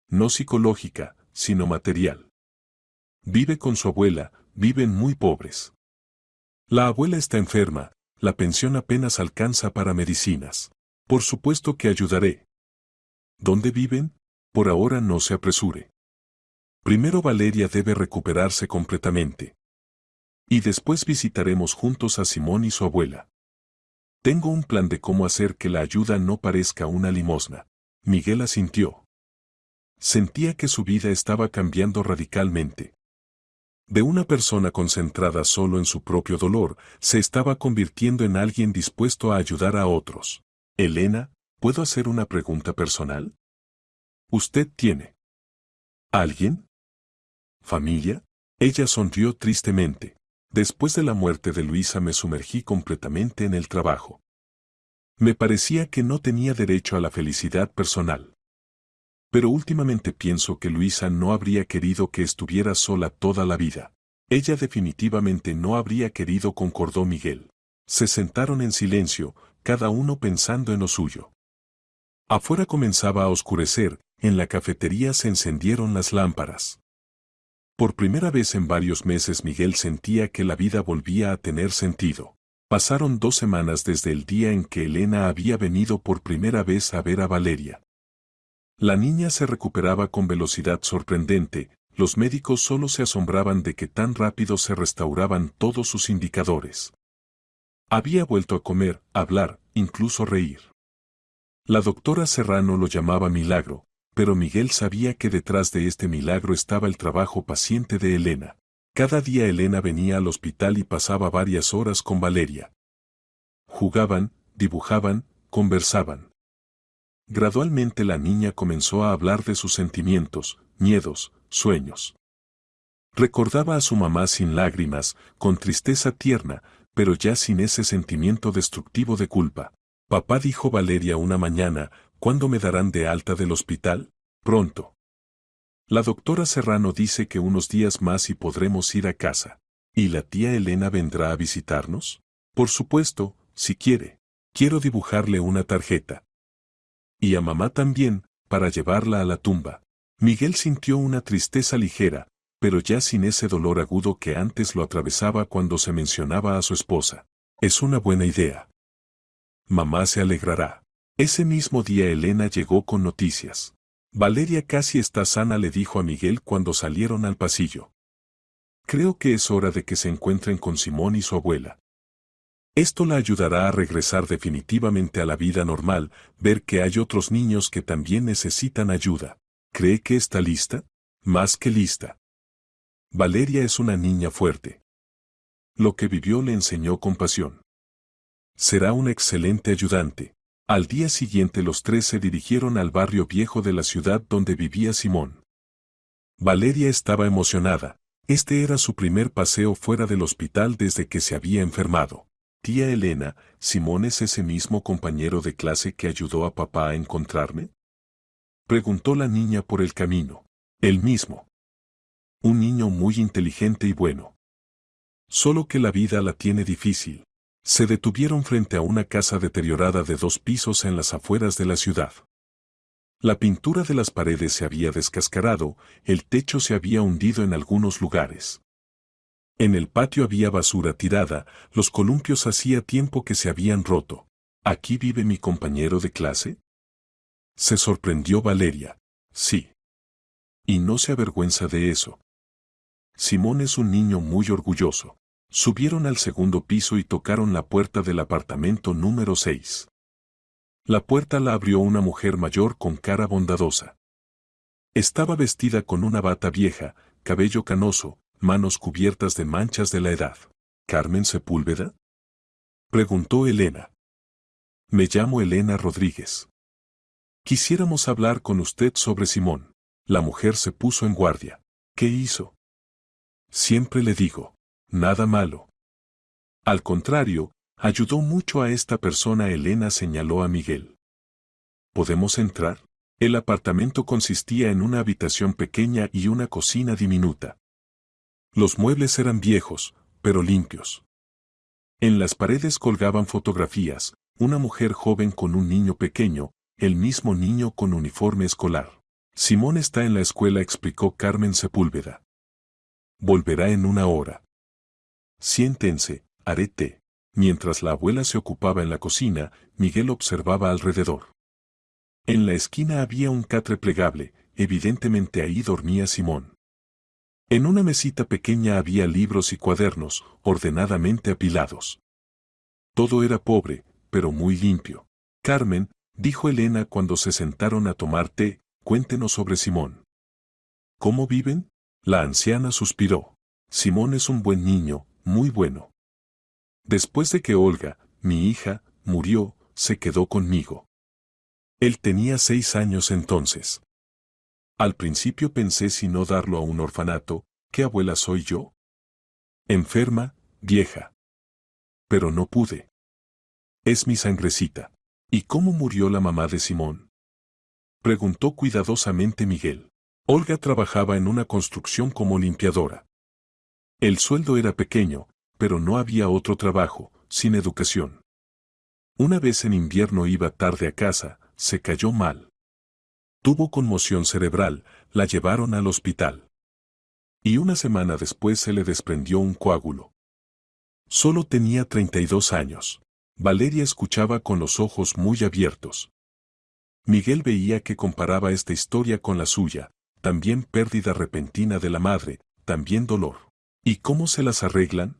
No psicológica, sino material. Vive con su abuela, viven muy pobres. La abuela está enferma, la pensión apenas alcanza para medicinas. Por supuesto que ayudaré. ¿Dónde viven? Por ahora no se apresure. Primero Valeria debe recuperarse completamente. Y después visitaremos juntos a Simón y su abuela. Tengo un plan de cómo hacer que la ayuda no parezca una limosna. Miguel asintió. Sentía que su vida estaba cambiando radicalmente. De una persona concentrada solo en su propio dolor, se estaba convirtiendo en alguien dispuesto a ayudar a otros. Elena, ¿puedo hacer una pregunta personal? ¿Usted tiene alguien? ¿Familia? Ella sonrió tristemente. Después de la muerte de Luisa me sumergí completamente en el trabajo. Me parecía que no tenía derecho a la felicidad personal. Pero últimamente pienso que Luisa no habría querido que estuviera sola toda la vida. Ella definitivamente no habría querido, concordó Miguel. Se sentaron en silencio, cada uno pensando en lo suyo. Afuera comenzaba a oscurecer, en la cafetería se encendieron las lámparas. Por primera vez en varios meses Miguel sentía que la vida volvía a tener sentido. Pasaron 2 semanas desde el día en que Elena había venido por primera vez a ver a Valeria. La niña se recuperaba con velocidad sorprendente, los médicos solo se asombraban de que tan rápido se restauraban todos sus indicadores. Había vuelto a comer, hablar, incluso reír. La doctora Serrano lo llamaba milagro, pero Miguel sabía que detrás de este milagro estaba el trabajo paciente de Elena. Cada día Elena venía al hospital y pasaba varias horas con Valeria. Jugaban, dibujaban, conversaban. Gradualmente la niña comenzó a hablar de sus sentimientos, miedos, sueños. Recordaba a su mamá sin lágrimas, con tristeza tierna, pero ya sin ese sentimiento destructivo de culpa. Papá, dijo Valeria una mañana, ¿cuándo me darán de alta del hospital? Pronto. La doctora Serrano dice que unos días más y podremos ir a casa. ¿Y la tía Elena vendrá a visitarnos? Por supuesto, si quiere. Quiero dibujarle una tarjeta. Y a mamá también, para llevarla a la tumba. Miguel sintió una tristeza ligera, pero ya sin ese dolor agudo que antes lo atravesaba cuando se mencionaba a su esposa. Es una buena idea. Mamá se alegrará. Ese mismo día Elena llegó con noticias. Valeria casi está sana, le dijo a Miguel cuando salieron al pasillo. Creo que es hora de que se encuentren con Simón y su abuela. Esto la ayudará a regresar definitivamente a la vida normal, ver que hay otros niños que también necesitan ayuda. ¿Cree que está lista? Más que lista. Valeria es una niña fuerte. Lo que vivió le enseñó compasión. Será una excelente ayudante. Al día siguiente los 3 se dirigieron al barrio viejo de la ciudad donde vivía Simón. Valeria estaba emocionada. Este era su primer paseo fuera del hospital desde que se había enfermado. Tía Elena, ¿Simón es ese mismo compañero de clase que ayudó a papá a encontrarme? Preguntó la niña por el camino. El mismo. un niño muy inteligente y bueno. Solo que la vida la tiene difícil. Se detuvieron frente a una casa deteriorada de 2 pisos en las afueras de la ciudad. La pintura de las paredes se había descascarado, el techo se había hundido en algunos lugares. En el patio había basura tirada, los columpios hacía tiempo que se habían roto. ¿Aquí vive mi compañero de clase? Se sorprendió Valeria. Sí. Y no se avergüenza de eso. Simón es un niño muy orgulloso. Subieron al segundo piso y tocaron la puerta del apartamento número 6. La puerta la abrió una mujer mayor con cara bondadosa. Estaba vestida con una bata vieja, cabello canoso, manos cubiertas de manchas de la edad. ¿Carmen Sepúlveda?, preguntó Elena. Me llamo Elena Rodríguez. Quisiéramos hablar con usted sobre Simón. La mujer se puso en guardia. ¿Qué hizo? Siempre le digo, nada malo. Al contrario, ayudó mucho a esta persona. Elena señaló a Miguel. ¿Podemos entrar? El apartamento consistía en una habitación pequeña y una cocina diminuta. Los muebles eran viejos, pero limpios. En las paredes colgaban fotografías, una mujer joven con un niño pequeño, el mismo niño con uniforme escolar. Simón está en la escuela, explicó Carmen Sepúlveda. Volverá en una hora. Siéntense, haré té. Mientras la abuela se ocupaba en la cocina, Miguel observaba alrededor. En la esquina había un catre plegable, evidentemente ahí dormía Simón. En una mesita pequeña había libros y cuadernos, ordenadamente apilados. Todo era pobre, pero muy limpio. Carmen, dijo Elena cuando se sentaron a tomar té, cuéntenos sobre Simón. ¿Cómo viven? La anciana suspiró. Simón es un buen niño, muy bueno. Después de que Olga, mi hija, murió, se quedó conmigo. Él tenía 6 años entonces. Al principio pensé si no darlo a un orfanato. ¿Qué abuela soy yo? Enferma, vieja. Pero no pude. Es mi sangrecita. ¿Y cómo murió la mamá de Simón?, preguntó cuidadosamente Miguel. Olga trabajaba en una construcción como limpiadora. El sueldo era pequeño, pero no había otro trabajo, sin educación. Una vez en invierno iba tarde a casa, se cayó mal. Tuvo conmoción cerebral, la llevaron al hospital. Y una semana después se le desprendió un coágulo. Solo tenía 32 años. Valeria escuchaba con los ojos muy abiertos. Miguel veía que comparaba esta historia con la suya, también pérdida repentina de la madre, también dolor. ¿Y cómo se las arreglan?,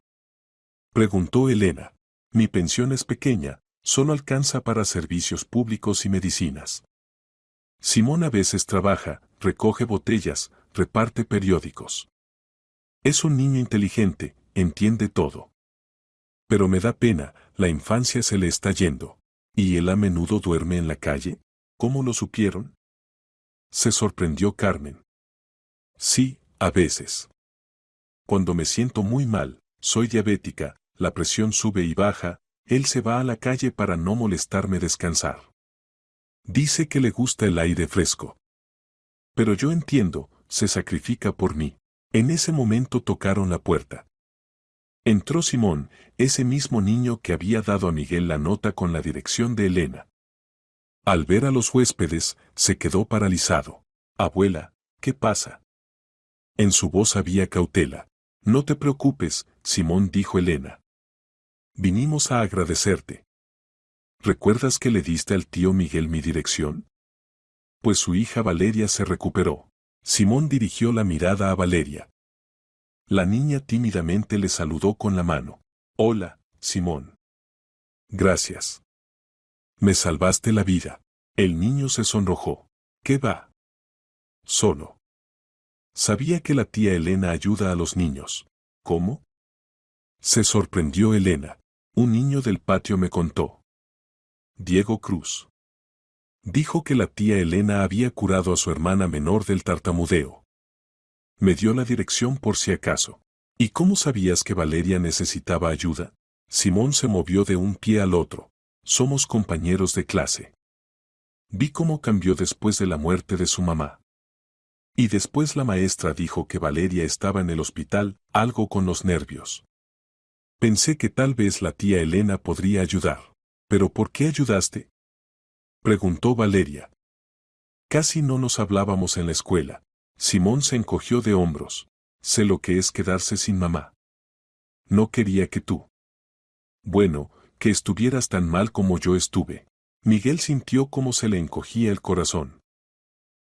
preguntó Elena. Mi pensión es pequeña, solo alcanza para servicios públicos y medicinas. Simón a veces trabaja, recoge botellas, reparte periódicos. Es un niño inteligente, entiende todo. Pero me da pena, la infancia se le está yendo. ¿Y él a menudo duerme en la calle? ¿Cómo lo supieron?, se sorprendió Carmen. Sí, a veces. Cuando me siento muy mal, soy diabética, la presión sube y baja, él se va a la calle para no molestarme descansar. Dice que le gusta el aire fresco. Pero yo entiendo, se sacrifica por mí. En ese momento tocaron la puerta. Entró Simón, ese mismo niño que había dado a Miguel la nota con la dirección de Elena. Al ver a los huéspedes, se quedó paralizado. Abuela, ¿qué pasa? En su voz había cautela. No te preocupes, Simón, dijo Elena. Vinimos a agradecerte. ¿Recuerdas que le diste al tío Miguel mi dirección? Pues su hija Valeria se recuperó. Simón dirigió la mirada a Valeria. La niña tímidamente le saludó con la mano. Hola, Simón. Gracias. Me salvaste la vida. El niño se sonrojó. ¿Qué va? Solo. Sabía que la tía Elena ayuda a los niños. ¿Cómo? Se sorprendió Elena. Un niño del patio me contó. Diego Cruz. Dijo que la tía Elena había curado a su hermana menor del tartamudeo. Me dio la dirección por si acaso. ¿Y cómo sabías que Valeria necesitaba ayuda? Simón se movió de un pie al otro. Somos compañeros de clase. Vi cómo cambió después de la muerte de su mamá. Y después la maestra dijo que Valeria estaba en el hospital, algo con los nervios. Pensé que tal vez la tía Elena podría ayudar. ¿Pero por qué ayudaste?, preguntó Valeria. Casi no nos hablábamos en la escuela. Simón se encogió de hombros. Sé lo que es quedarse sin mamá. No quería que tú. Bueno, que estuvieras tan mal como yo estuve. Miguel sintió cómo se le encogía el corazón.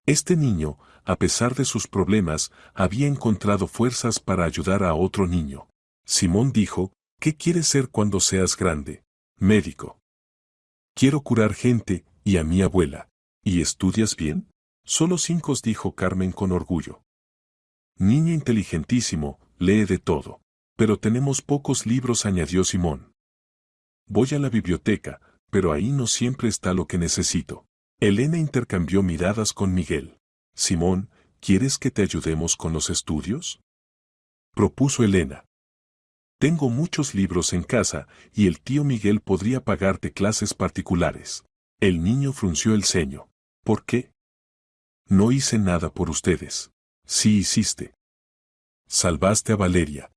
Este niño, a pesar de sus problemas, había encontrado fuerzas para ayudar a otro niño. Simón dijo, ¿qué quieres ser cuando seas grande? Médico. Quiero curar gente, y a mi abuela. ¿Y estudias bien? Solo 5, dijo Carmen con orgullo. Niño inteligentísimo, lee de todo. Pero tenemos pocos libros, añadió Simón. Voy a la biblioteca, pero ahí no siempre está lo que necesito. Elena intercambió miradas con Miguel. Simón, ¿quieres que te ayudemos con los estudios?, propuso Elena. Tengo muchos libros en casa, y el tío Miguel podría pagarte clases particulares. El niño frunció el ceño. ¿Por qué? No hice nada por ustedes. Sí hiciste. Salvaste a Valeria.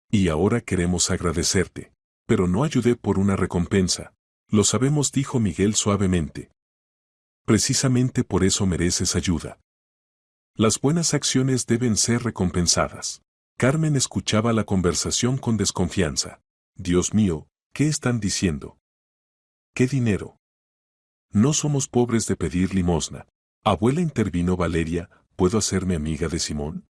Y ahora queremos agradecerte. Pero no ayudé por una recompensa. Lo sabemos, dijo Miguel suavemente. Precisamente por eso mereces ayuda. Las buenas acciones deben ser recompensadas. Carmen escuchaba la conversación con desconfianza. Dios mío, ¿qué están diciendo? ¿Qué dinero? No somos pobres de pedir limosna. Abuela, intervino Valeria, ¿puedo hacerme amiga de Simón?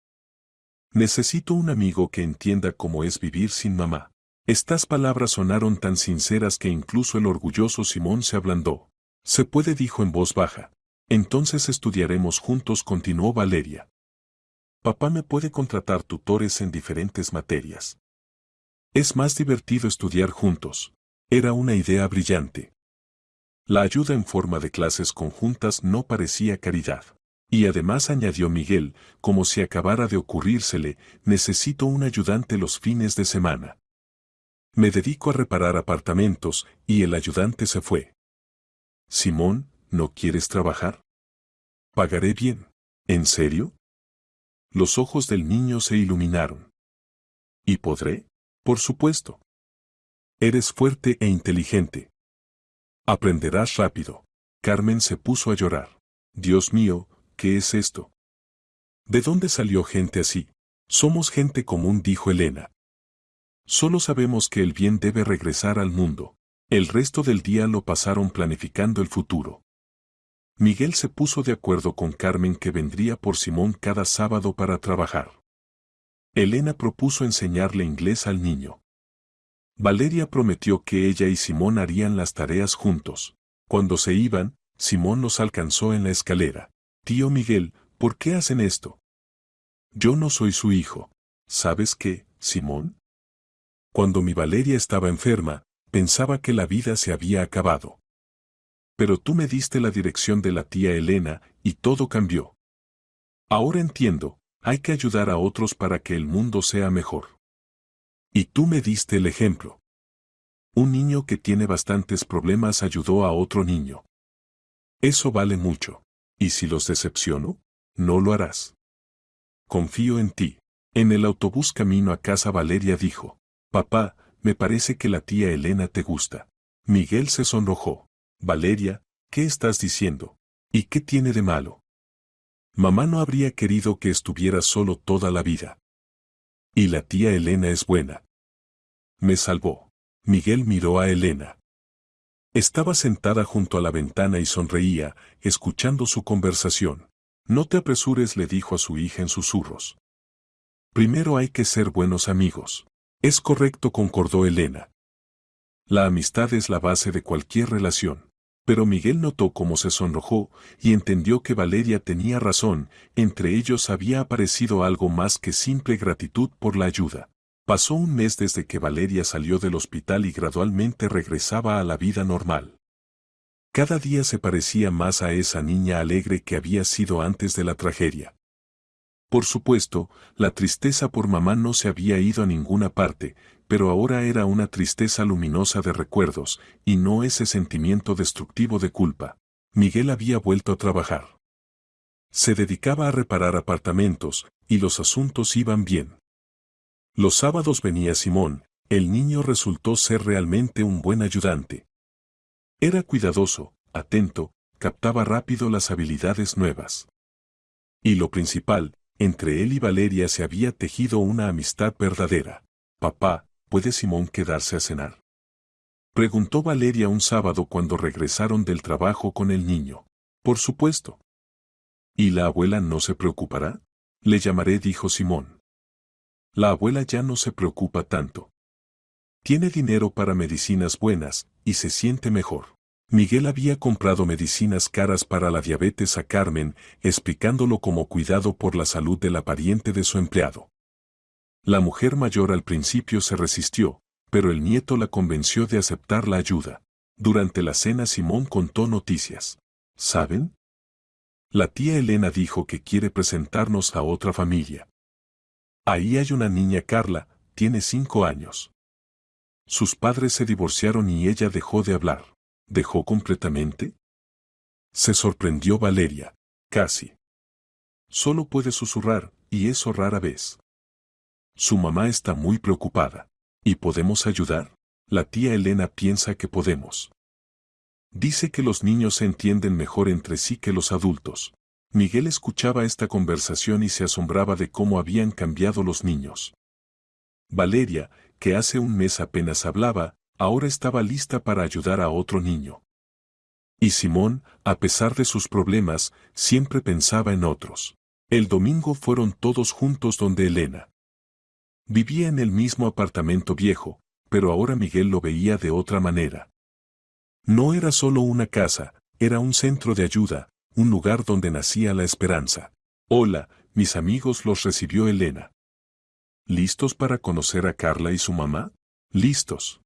Necesito un amigo que entienda cómo es vivir sin mamá. Estas palabras sonaron tan sinceras que incluso el orgulloso Simón se ablandó. Se puede, dijo en voz baja. Entonces estudiaremos juntos, continuó Valeria. Papá me puede contratar tutores en diferentes materias. Es más divertido estudiar juntos. Era una idea brillante. La ayuda en forma de clases conjuntas no parecía caridad. Y además, añadió Miguel, como si acabara de ocurrírsele, necesito un ayudante los fines de semana. Me dedico a reparar apartamentos, y el ayudante se fue. Simón, ¿no quieres trabajar? Pagaré bien. ¿En serio? Los ojos del niño se iluminaron. ¿Y podré? Por supuesto. Eres fuerte e inteligente. Aprenderás rápido. Carmen se puso a llorar. Dios mío, ¿qué es esto? ¿De dónde salió gente así? Somos gente común, dijo Elena. Solo sabemos que el bien debe regresar al mundo. El resto del día lo pasaron planificando el futuro. Miguel se puso de acuerdo con Carmen que vendría por Simón cada sábado para trabajar. Elena propuso enseñarle inglés al niño. Valeria prometió que ella y Simón harían las tareas juntos. Cuando se iban, Simón los alcanzó en la escalera. Tío Miguel, ¿por qué hacen esto? Yo no soy su hijo. ¿Sabes qué, Simón? Cuando mi Valeria estaba enferma, pensaba que la vida se había acabado. Pero tú me diste la dirección de la tía Elena, y todo cambió. Ahora entiendo, hay que ayudar a otros para que el mundo sea mejor. Y tú me diste el ejemplo. Un niño que tiene bastantes problemas ayudó a otro niño. Eso vale mucho. ¿Y si los decepciono? No lo harás. Confío en ti. En el autobús camino a casa, Valeria dijo: Papá, me parece que la tía Elena te gusta. Miguel se sonrojó. Valeria, ¿qué estás diciendo? ¿Y qué tiene de malo? Mamá no habría querido que estuvieras solo toda la vida. Y la tía Elena es buena. Me salvó. Miguel miró a Elena. Estaba sentada junto a la ventana y sonreía, escuchando su conversación. No te apresures, le dijo a su hija en susurros. Primero hay que ser buenos amigos. Es correcto, concordó Elena. La amistad es la base de cualquier relación. Pero Miguel notó cómo se sonrojó y entendió que Valeria tenía razón, entre ellos había aparecido algo más que simple gratitud por la ayuda. Pasó un mes desde que Valeria salió del hospital y gradualmente regresaba a la vida normal. Cada día se parecía más a esa niña alegre que había sido antes de la tragedia. Por supuesto, la tristeza por mamá no se había ido a ninguna parte, pero ahora era una tristeza luminosa de recuerdos, y no ese sentimiento destructivo de culpa. Miguel había vuelto a trabajar. Se dedicaba a reparar apartamentos, y los asuntos iban bien. Los sábados venía Simón, el niño resultó ser realmente un buen ayudante. Era cuidadoso, atento, captaba rápido las habilidades nuevas. Y lo principal, entre él y Valeria se había tejido una amistad verdadera. Papá, ¿puede Simón quedarse a cenar? Preguntó Valeria un sábado cuando regresaron del trabajo con el niño. Por supuesto. ¿Y la abuela no se preocupará? Le llamaré, dijo Simón. La abuela ya no se preocupa tanto. Tiene dinero para medicinas buenas, y se siente mejor. Miguel había comprado medicinas caras para la diabetes a Carmen, explicándolo como cuidado por la salud de la pariente de su empleado. La mujer mayor al principio se resistió, pero el nieto la convenció de aceptar la ayuda. Durante la cena Simón contó noticias. ¿Saben? La tía Elena dijo que quiere presentarnos a otra familia. Ahí hay una niña, Carla, tiene 5 años. Sus padres se divorciaron y ella dejó de hablar. ¿Dejó completamente? Se sorprendió Valeria. Casi. Solo puede susurrar, y eso rara vez. Su mamá está muy preocupada. ¿Y podemos ayudar? La tía Elena piensa que podemos. Dice que los niños se entienden mejor entre sí que los adultos. Miguel escuchaba esta conversación y se asombraba de cómo habían cambiado los niños. Valeria, que hace un mes apenas hablaba, ahora estaba lista para ayudar a otro niño. Y Simón, a pesar de sus problemas, siempre pensaba en otros. El domingo fueron todos juntos donde Elena. Vivía en el mismo apartamento viejo, pero ahora Miguel lo veía de otra manera. No era solo una casa, era un centro de ayuda, un lugar donde nacía la esperanza. Hola, mis amigos, los recibió Elena. ¿Listos para conocer a Carla y su mamá? Listos.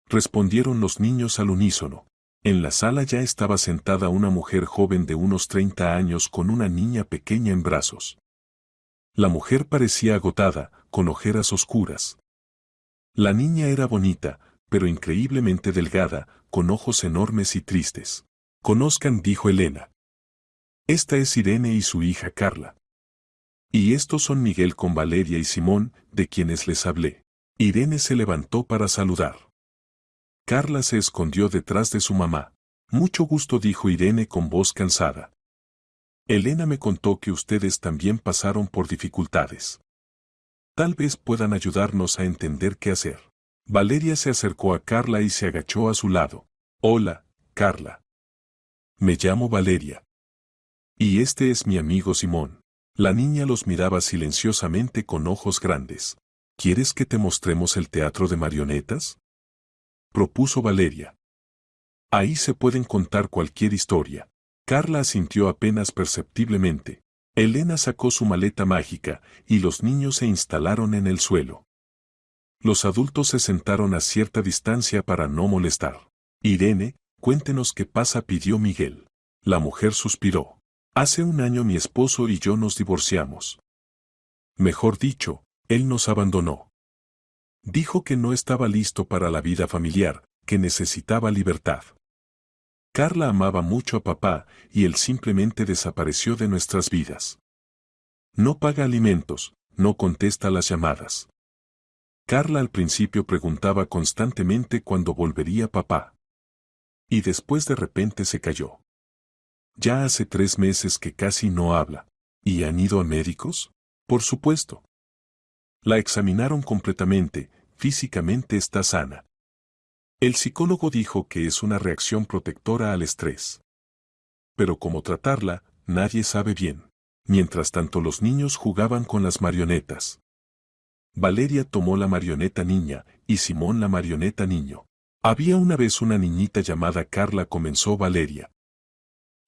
Respondieron los niños al unísono. En la sala ya estaba sentada una mujer joven de unos 30 años con una niña pequeña en brazos. La mujer parecía agotada, con ojeras oscuras. La niña era bonita, pero increíblemente delgada, con ojos enormes y tristes. Conozcan, dijo Elena. Esta es Irene y su hija Carla. Y estos son Miguel con Valeria y Simón, de quienes les hablé. Irene se levantó para saludar. Carla se escondió detrás de su mamá. Mucho gusto, dijo Irene con voz cansada. Elena me contó que ustedes también pasaron por dificultades. Tal vez puedan ayudarnos a entender qué hacer. Valeria se acercó a Carla y se agachó a su lado. Hola, Carla. Me llamo Valeria. Y este es mi amigo Simón. La niña los miraba silenciosamente con ojos grandes. ¿Quieres que te mostremos el teatro de marionetas? Propuso Valeria. Ahí se pueden contar cualquier historia. Carla asintió apenas perceptiblemente. Elena sacó su maleta mágica, y los niños se instalaron en el suelo. Los adultos se sentaron a cierta distancia para no molestar. Irene, cuéntenos qué pasa, pidió Miguel. La mujer suspiró. Hace un año mi esposo y yo nos divorciamos. Mejor dicho, él nos abandonó. Dijo que no estaba listo para la vida familiar, que necesitaba libertad. Carla amaba mucho a papá, y él simplemente desapareció de nuestras vidas. No paga alimentos, no contesta las llamadas. Carla al principio preguntaba constantemente cuándo volvería papá. Y después de repente se cayó. Ya hace 3 meses que casi no habla. ¿Y han ido a médicos? Por supuesto. La examinaron completamente, físicamente está sana. El psicólogo dijo que es una reacción protectora al estrés. Pero cómo tratarla, nadie sabe bien. Mientras tanto los niños jugaban con las marionetas. Valeria tomó la marioneta niña, y Simón la marioneta niño. Había una vez una niñita llamada Carla, comenzó Valeria.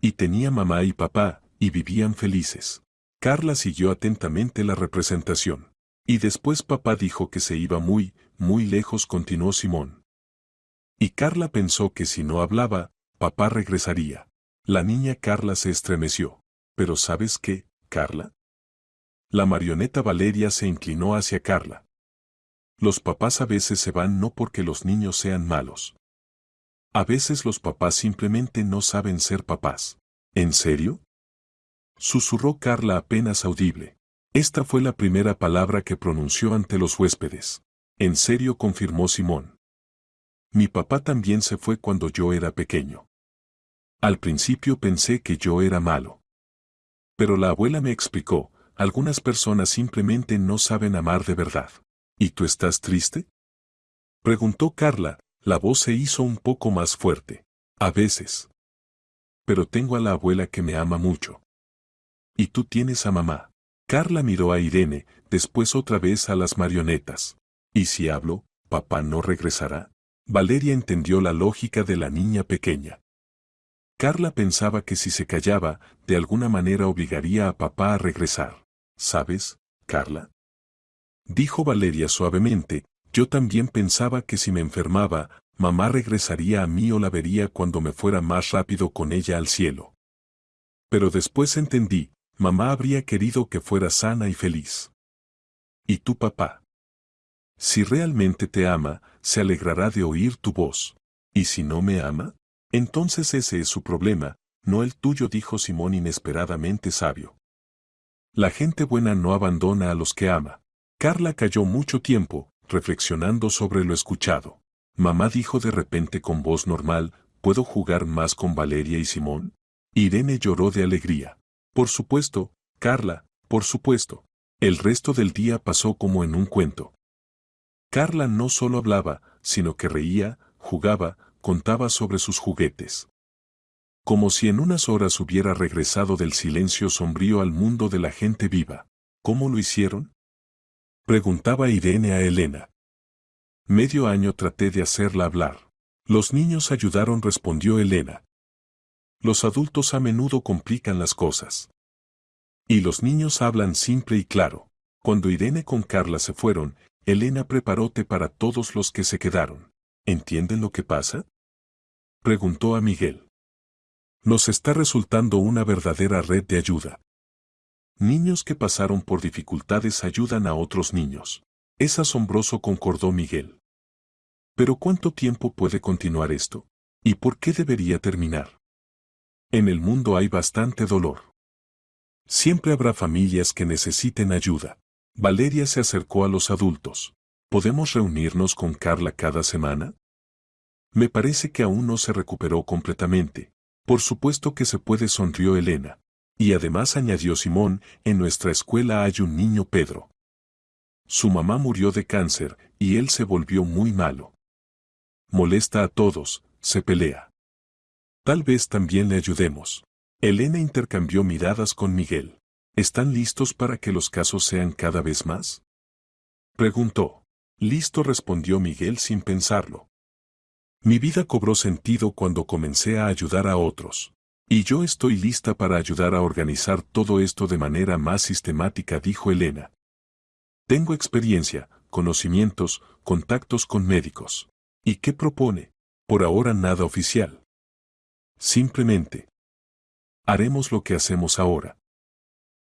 Y tenía mamá y papá, y vivían felices. Carla siguió atentamente la representación. Y después papá dijo que se iba muy, muy lejos, continuó Simón. Y Carla pensó que si no hablaba, papá regresaría. La niña Carla se estremeció. ¿Pero sabes qué, Carla? La marioneta Valeria se inclinó hacia Carla. Los papás a veces se van no porque los niños sean malos. A veces los papás simplemente no saben ser papás. ¿En serio? susurró Carla apenas audible. Esta fue la primera palabra que pronunció ante los huéspedes. En serio, confirmó Simón. Mi papá también se fue cuando yo era pequeño. Al principio pensé que yo era malo. Pero la abuela me explicó, algunas personas simplemente no saben amar de verdad. ¿Y tú estás triste? Preguntó Carla, la voz se hizo un poco más fuerte. A veces. Pero tengo a la abuela que me ama mucho. ¿Y tú tienes a mamá? Carla miró a Irene, después otra vez a las marionetas. ¿Y si hablo, papá no regresará? Valeria entendió la lógica de la niña pequeña. Carla pensaba que si se callaba, de alguna manera obligaría a papá a regresar. ¿Sabes, Carla? Dijo Valeria suavemente, yo también pensaba que si me enfermaba, mamá regresaría a mí o la vería cuando me fuera más rápido con ella al cielo. Pero después entendí, mamá habría querido que fuera sana y feliz. ¿Y tu papá? Si realmente te ama, se alegrará de oír tu voz. ¿Y si no me ama? Entonces ese es su problema, no el tuyo, dijo Simón inesperadamente sabio. La gente buena no abandona a los que ama. Carla calló mucho tiempo, reflexionando sobre lo escuchado. Mamá dijo de repente con voz normal, ¿puedo jugar más con Valeria y Simón? Irene lloró de alegría. Por supuesto, Carla, por supuesto. El resto del día pasó como en un cuento. Carla no solo hablaba, sino que reía, jugaba, contaba sobre sus juguetes. Como si en unas horas hubiera regresado del silencio sombrío al mundo de la gente viva. ¿Cómo lo hicieron? Preguntaba Irene a Elena. Medio año traté de hacerla hablar. Los niños ayudaron, respondió Elena. Los adultos a menudo complican las cosas. Y los niños hablan simple y claro. Cuando Irene con Carla se fueron, Elena preparó té para todos los que se quedaron. ¿Entienden lo que pasa? Preguntó a Miguel. Nos está resultando una verdadera red de ayuda. Niños que pasaron por dificultades ayudan a otros niños. Es asombroso, concordó Miguel. Pero ¿cuánto tiempo puede continuar esto? ¿Y por qué debería terminar? En el mundo hay bastante dolor. Siempre habrá familias que necesiten ayuda. Valeria se acercó a los adultos. ¿Podemos reunirnos con Carla cada semana? Me parece que aún no se recuperó completamente. Por supuesto que se puede, sonrió Elena. Y además, añadió Simón, en nuestra escuela hay un niño, Pedro. Su mamá murió de cáncer, y él se volvió muy malo. Molesta a todos, se pelea. Tal vez también le ayudemos. Elena intercambió miradas con Miguel. ¿Están listos para que los casos sean cada vez más? Preguntó. Listo, respondió Miguel sin pensarlo. Mi vida cobró sentido cuando comencé a ayudar a otros. Y yo estoy lista para ayudar a organizar todo esto de manera más sistemática, dijo Elena. Tengo experiencia, conocimientos, contactos con médicos. ¿Y qué propone? Por ahora nada oficial. Simplemente. Haremos lo que hacemos ahora.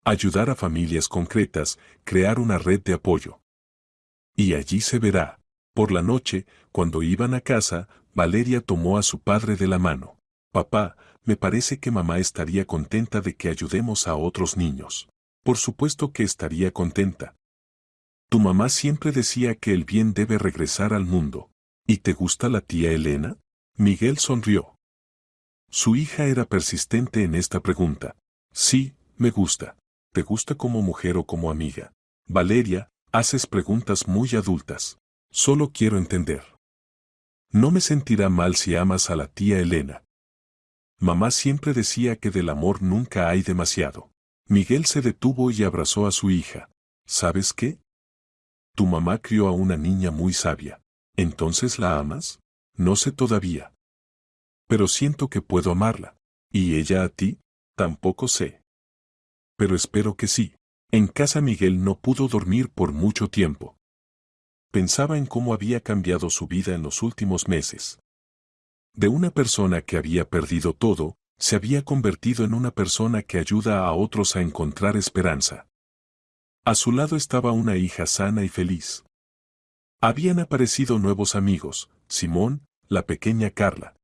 Ayudar a familias concretas, crear una red de apoyo. Y allí se verá. Por la noche, cuando iban a casa, Valeria tomó a su padre de la mano. Papá, me parece que mamá estaría contenta de que ayudemos a otros niños. Por supuesto que estaría contenta. Tu mamá siempre decía que el bien debe regresar al mundo. ¿Y te gusta la tía Elena? Miguel sonrió. Su hija era persistente en esta pregunta. Sí, me gusta. ¿Te gusta como mujer o como amiga? Valeria, haces preguntas muy adultas. Solo quiero entender. No me sentirá mal si amas a la tía Elena. Mamá siempre decía que del amor nunca hay demasiado. Miguel se detuvo y abrazó a su hija. ¿Sabes qué? Tu mamá crió a una niña muy sabia. ¿Entonces la amas? No sé todavía. Pero siento que puedo amarla. ¿Y ella a ti? Tampoco sé. Pero espero que sí. En casa Miguel no pudo dormir por mucho tiempo. Pensaba en cómo había cambiado su vida en los últimos meses. De una persona que había perdido todo, se había convertido en una persona que ayuda a otros a encontrar esperanza. A su lado estaba una hija sana y feliz. Habían aparecido nuevos amigos, Simón, la pequeña Carla.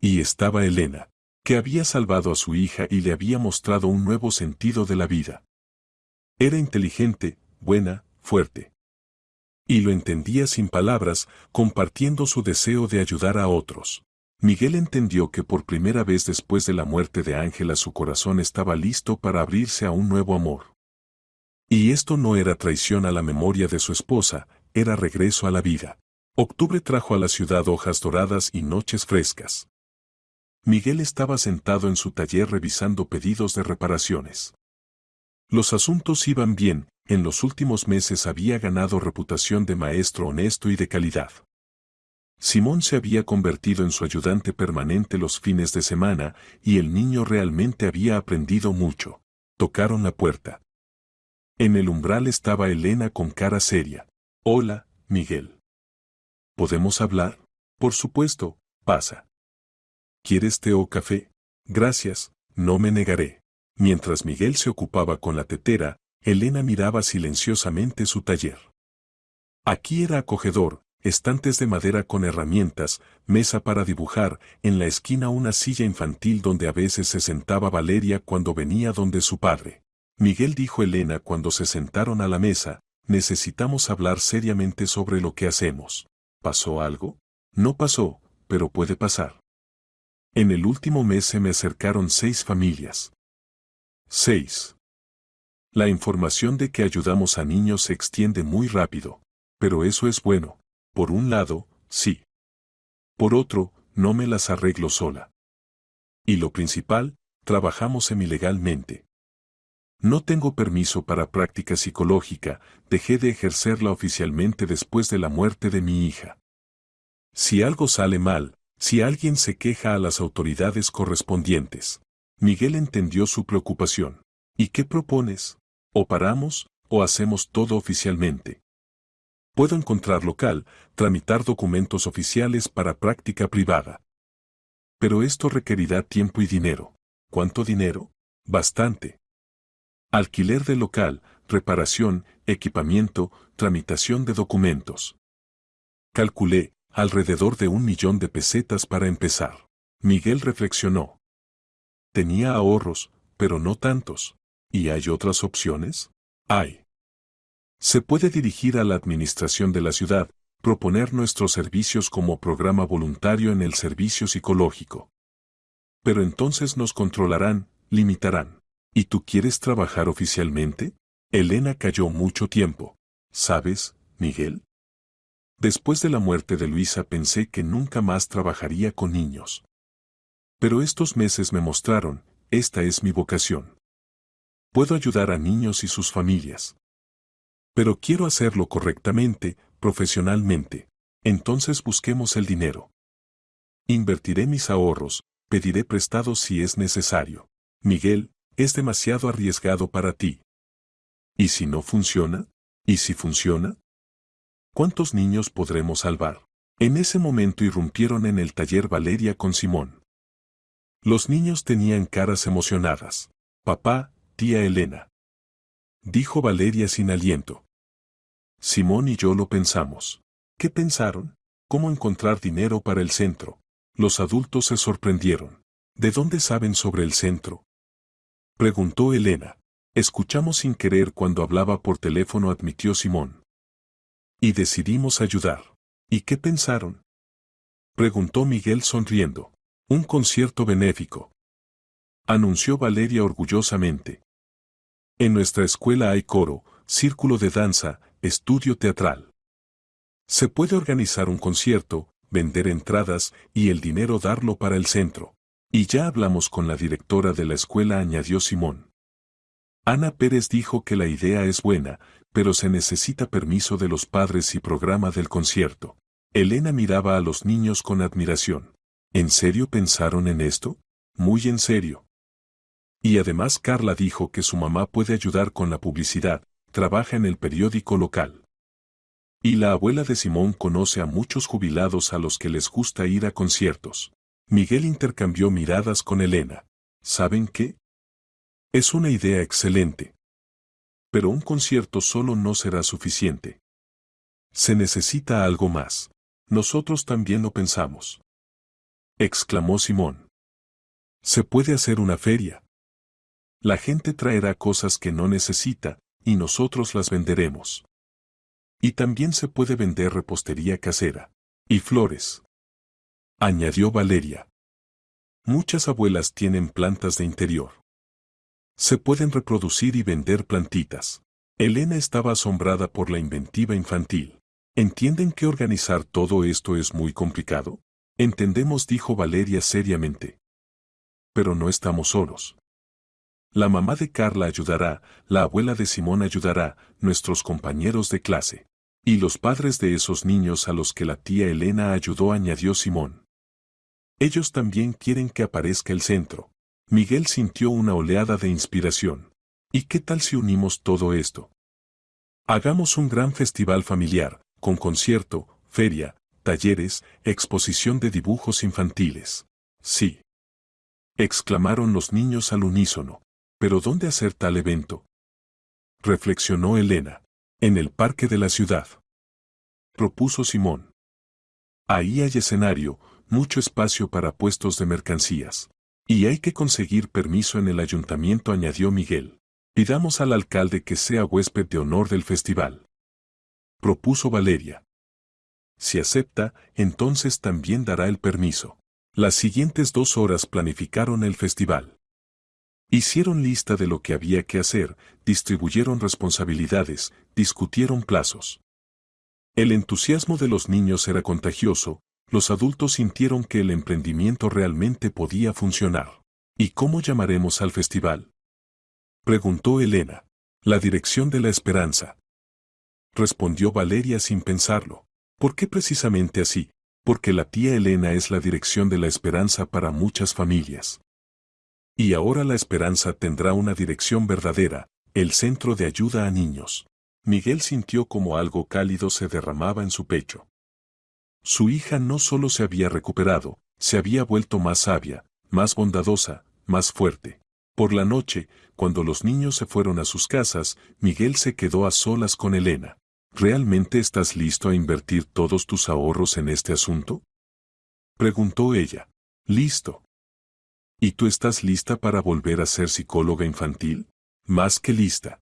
Y estaba Elena. que había salvado a su hija y le había mostrado un nuevo sentido de la vida. Era inteligente, buena, fuerte. Y lo entendía sin palabras, compartiendo su deseo de ayudar a otros. Miguel entendió que por primera vez después de la muerte de Ángela su corazón estaba listo para abrirse a un nuevo amor. Y esto no era traición a la memoria de su esposa, era regreso a la vida. Octubre trajo a la ciudad hojas doradas y noches frescas. Miguel estaba sentado en su taller revisando pedidos de reparaciones. Los asuntos iban bien, en los últimos meses había ganado reputación de maestro honesto y de calidad. Simón se había convertido en su ayudante permanente los fines de semana, y el niño realmente había aprendido mucho. Tocaron la puerta. En el umbral estaba Elena con cara seria. Hola, Miguel. ¿Podemos hablar? Por supuesto, pasa. ¿Quieres té o café? Gracias, no me negaré. Mientras Miguel se ocupaba con la tetera, Elena miraba silenciosamente su taller. Aquí era acogedor, estantes de madera con herramientas, mesa para dibujar, en la esquina una silla infantil donde a veces se sentaba Valeria cuando venía donde su padre. Miguel dijo Elena cuando se sentaron a la mesa, necesitamos hablar seriamente sobre lo que hacemos. ¿Pasó algo? No pasó, pero puede pasar. En el último mes se me acercaron 6 familias. 6. La información de que ayudamos a niños se extiende muy rápido, pero eso es bueno. Por un lado, sí. Por otro, no me las arreglo sola. Y lo principal, trabajamos semilegalmente. No tengo permiso para práctica psicológica, dejé de ejercerla oficialmente después de la muerte de mi hija. Si algo sale mal, si alguien se queja a las autoridades correspondientes. Miguel entendió su preocupación. ¿Y qué propones? O paramos, o hacemos todo oficialmente. Puedo encontrar local, tramitar documentos oficiales para práctica privada. Pero esto requerirá tiempo y dinero. ¿Cuánto dinero? Bastante. Alquiler de local, reparación, equipamiento, tramitación de documentos. Calculé, alrededor de 1.000.000 de pesetas para empezar. Miguel reflexionó. Tenía ahorros, pero no tantos. ¿Y hay otras opciones? Hay. Se puede dirigir a la administración de la ciudad, proponer nuestros servicios como programa voluntario en el servicio psicológico. Pero entonces nos controlarán, limitarán. ¿Y tú quieres trabajar oficialmente? Elena calló mucho tiempo. ¿Sabes, Miguel? Después de la muerte de Luisa pensé que nunca más trabajaría con niños. Pero estos meses me mostraron, esta es mi vocación. Puedo ayudar a niños y sus familias. Pero quiero hacerlo correctamente, profesionalmente. Entonces busquemos el dinero. Invertiré mis ahorros, pediré prestado si es necesario. Miguel, es demasiado arriesgado para ti. ¿Y si no funciona? ¿Y si funciona? ¿Cuántos niños podremos salvar? En ese momento irrumpieron en el taller Valeria con Simón. Los niños tenían caras emocionadas. Papá, tía Elena. Dijo Valeria sin aliento. Simón y yo lo pensamos. ¿Qué pensaron? ¿Cómo encontrar dinero para el centro? Los adultos se sorprendieron. ¿De dónde saben sobre el centro? Preguntó Elena. Escuchamos sin querer cuando hablaba por teléfono, admitió Simón. Y decidimos ayudar. ¿Y qué pensaron? Preguntó Miguel sonriendo. Un concierto benéfico. Anunció Valeria orgullosamente. En nuestra escuela hay coro, círculo de danza, estudio teatral. Se puede organizar un concierto, vender entradas y el dinero darlo para el centro. Y ya hablamos con la directora de la escuela, añadió Simón. Ana Pérez dijo que la idea es buena, pero se necesita permiso de los padres y programa del concierto. Elena miraba a los niños con admiración. ¿En serio pensaron en esto? Muy en serio. Y además Carla dijo que su mamá puede ayudar con la publicidad, trabaja en el periódico local. Y la abuela de Simón conoce a muchos jubilados a los que les gusta ir a conciertos. Miguel intercambió miradas con Elena. ¿Saben qué? Es una idea excelente. Pero un concierto solo no será suficiente. Se necesita algo más. Nosotros también lo pensamos. Exclamó Simón. Se puede hacer una feria. La gente traerá cosas que no necesita, y nosotros las venderemos. Y también se puede vender repostería casera. Y flores. Añadió Valeria. Muchas abuelas tienen plantas de interior. Se pueden reproducir y vender plantitas. Elena estaba asombrada por la inventiva infantil. ¿Entienden que organizar todo esto es muy complicado? Entendemos, dijo Valeria seriamente. Pero no estamos solos. La mamá de Carla ayudará, la abuela de Simón ayudará, nuestros compañeros de clase. Y los padres de esos niños a los que la tía Elena ayudó, añadió Simón. Ellos también quieren que aparezca el centro. Miguel sintió una oleada de inspiración. ¿Y qué tal si unimos todo esto? Hagamos un gran festival familiar, con concierto, feria, talleres, exposición de dibujos infantiles. Sí. Exclamaron los niños al unísono. ¿Pero dónde hacer tal evento? Reflexionó Elena. En el parque de la ciudad. Propuso Simón. Ahí hay escenario, mucho espacio para puestos de mercancías. Y hay que conseguir permiso en el ayuntamiento, añadió Miguel. Pidamos al alcalde que sea huésped de honor del festival. Propuso Valeria. Si acepta, entonces también dará el permiso. Las siguientes 2 horas planificaron el festival. Hicieron lista de lo que había que hacer, distribuyeron responsabilidades, discutieron plazos. El entusiasmo de los niños era contagioso, los adultos sintieron que el emprendimiento realmente podía funcionar. ¿Y cómo llamaremos al festival? Preguntó Elena. La Dirección de la Esperanza. Respondió Valeria sin pensarlo. ¿Por qué precisamente así? Porque la tía Elena es la Dirección de la Esperanza para muchas familias. Y ahora la esperanza tendrá una dirección verdadera, el Centro de Ayuda a Niños. Miguel sintió como algo cálido se derramaba en su pecho. Su hija no solo se había recuperado, se había vuelto más sabia, más bondadosa, más fuerte. Por la noche, cuando los niños se fueron a sus casas, Miguel se quedó a solas con Elena. ¿Realmente estás listo a invertir todos tus ahorros en este asunto? Preguntó ella. Listo. ¿Y tú estás lista para volver a ser psicóloga infantil? Más que lista.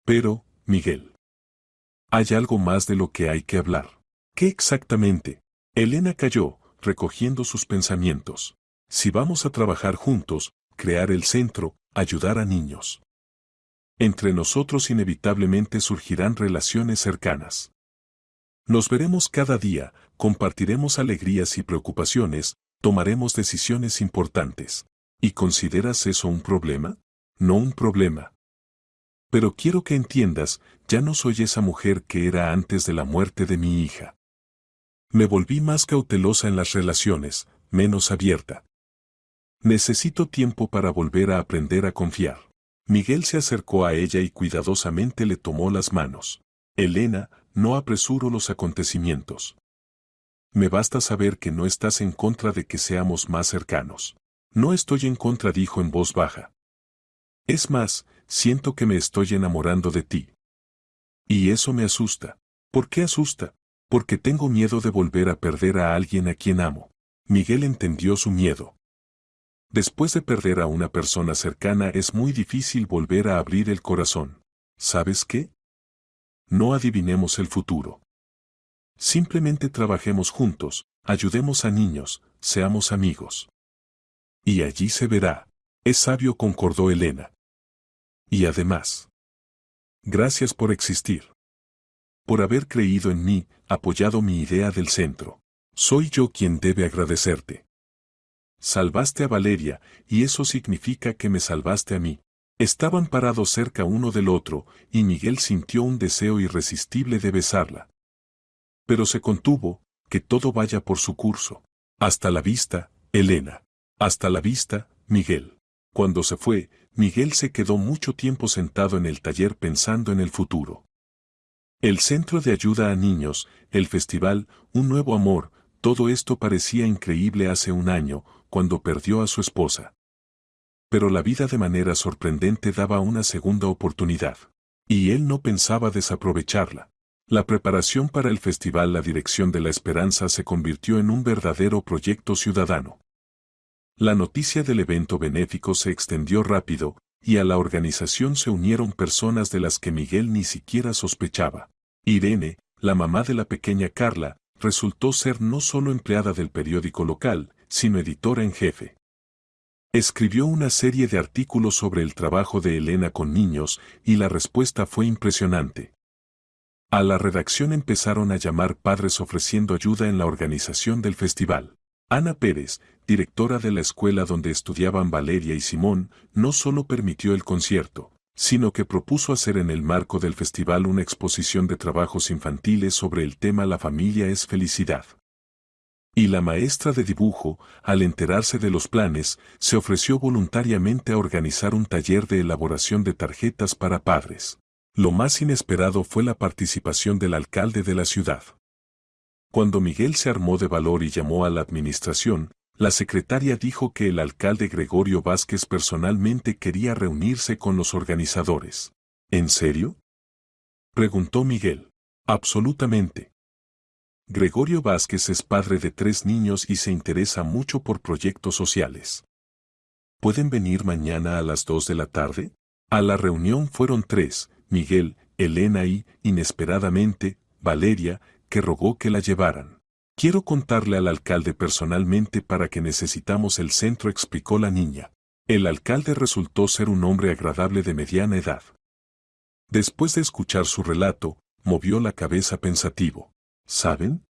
Pero, Miguel, hay algo más de lo que hay que hablar. ¿Qué exactamente? Elena calló, recogiendo sus pensamientos. Si vamos a trabajar juntos, crear el centro, ayudar a niños. Entre nosotros inevitablemente surgirán relaciones cercanas. Nos veremos cada día, compartiremos alegrías y preocupaciones, tomaremos decisiones importantes. ¿Y consideras eso un problema? No un problema. Pero quiero que entiendas, ya no soy esa mujer que era antes de la muerte de mi hija. Me volví más cautelosa en las relaciones, menos abierta. Necesito tiempo para volver a aprender a confiar. Miguel se acercó a ella y cuidadosamente le tomó las manos. Elena, no apresuro los acontecimientos. Me basta saber que no estás en contra de que seamos más cercanos. No estoy en contra, dijo en voz baja. Es más, siento que me estoy enamorando de ti. Y eso me asusta. ¿Por qué asusta? Porque tengo miedo de volver a perder a alguien a quien amo. Miguel entendió su miedo. Después de perder a una persona cercana es muy difícil volver a abrir el corazón. ¿Sabes qué? No adivinemos el futuro. Simplemente trabajemos juntos, ayudemos a niños, seamos amigos. Y allí se verá. Es sabio, concordó Elena. Y además, gracias por existir. Por haber creído en mí, apoyado mi idea del centro. Soy yo quien debe agradecerte. Salvaste a Valeria, y eso significa que me salvaste a mí. Estaban parados cerca uno del otro, y Miguel sintió un deseo irresistible de besarla. Pero se contuvo, que todo vaya por su curso. Hasta la vista, Elena. Hasta la vista, Miguel. Cuando se fue, Miguel se quedó mucho tiempo sentado en el taller pensando en el futuro. El centro de ayuda a niños, el festival, un nuevo amor, todo esto parecía increíble hace un año, cuando perdió a su esposa. Pero la vida de manera sorprendente daba una segunda oportunidad. Y él no pensaba desaprovecharla. La preparación para el festival La Dirección de la Esperanza se convirtió en un verdadero proyecto ciudadano. La noticia del evento benéfico se extendió rápido, y a la organización se unieron personas de las que Miguel ni siquiera sospechaba. Irene, la mamá de la pequeña Carla, resultó ser no solo empleada del periódico local, sino editora en jefe. Escribió una serie de artículos sobre el trabajo de Elena con niños, y la respuesta fue impresionante. A la redacción empezaron a llamar padres ofreciendo ayuda en la organización del festival. Ana Pérez, directora de la escuela donde estudiaban Valeria y Simón, no solo permitió el concierto, sino que propuso hacer en el marco del festival una exposición de trabajos infantiles sobre el tema La familia es felicidad. Y la maestra de dibujo, al enterarse de los planes, se ofreció voluntariamente a organizar un taller de elaboración de tarjetas para padres. Lo más inesperado fue la participación del alcalde de la ciudad. Cuando Miguel se armó de valor y llamó a la administración, la secretaria dijo que el alcalde Gregorio Vázquez personalmente quería reunirse con los organizadores. ¿En serio?, preguntó Miguel. Absolutamente. Gregorio Vázquez es padre de 3 niños y se interesa mucho por proyectos sociales. ¿Pueden venir mañana a las 2 de la tarde? A la reunión fueron 3, Miguel, Elena y, inesperadamente, Valeria, que rogó que la llevaran. Quiero contarle al alcalde personalmente para que necesitamos el centro, explicó la niña. El alcalde resultó ser un hombre agradable de mediana edad. Después de escuchar su relato, movió la cabeza pensativo. ¿Saben?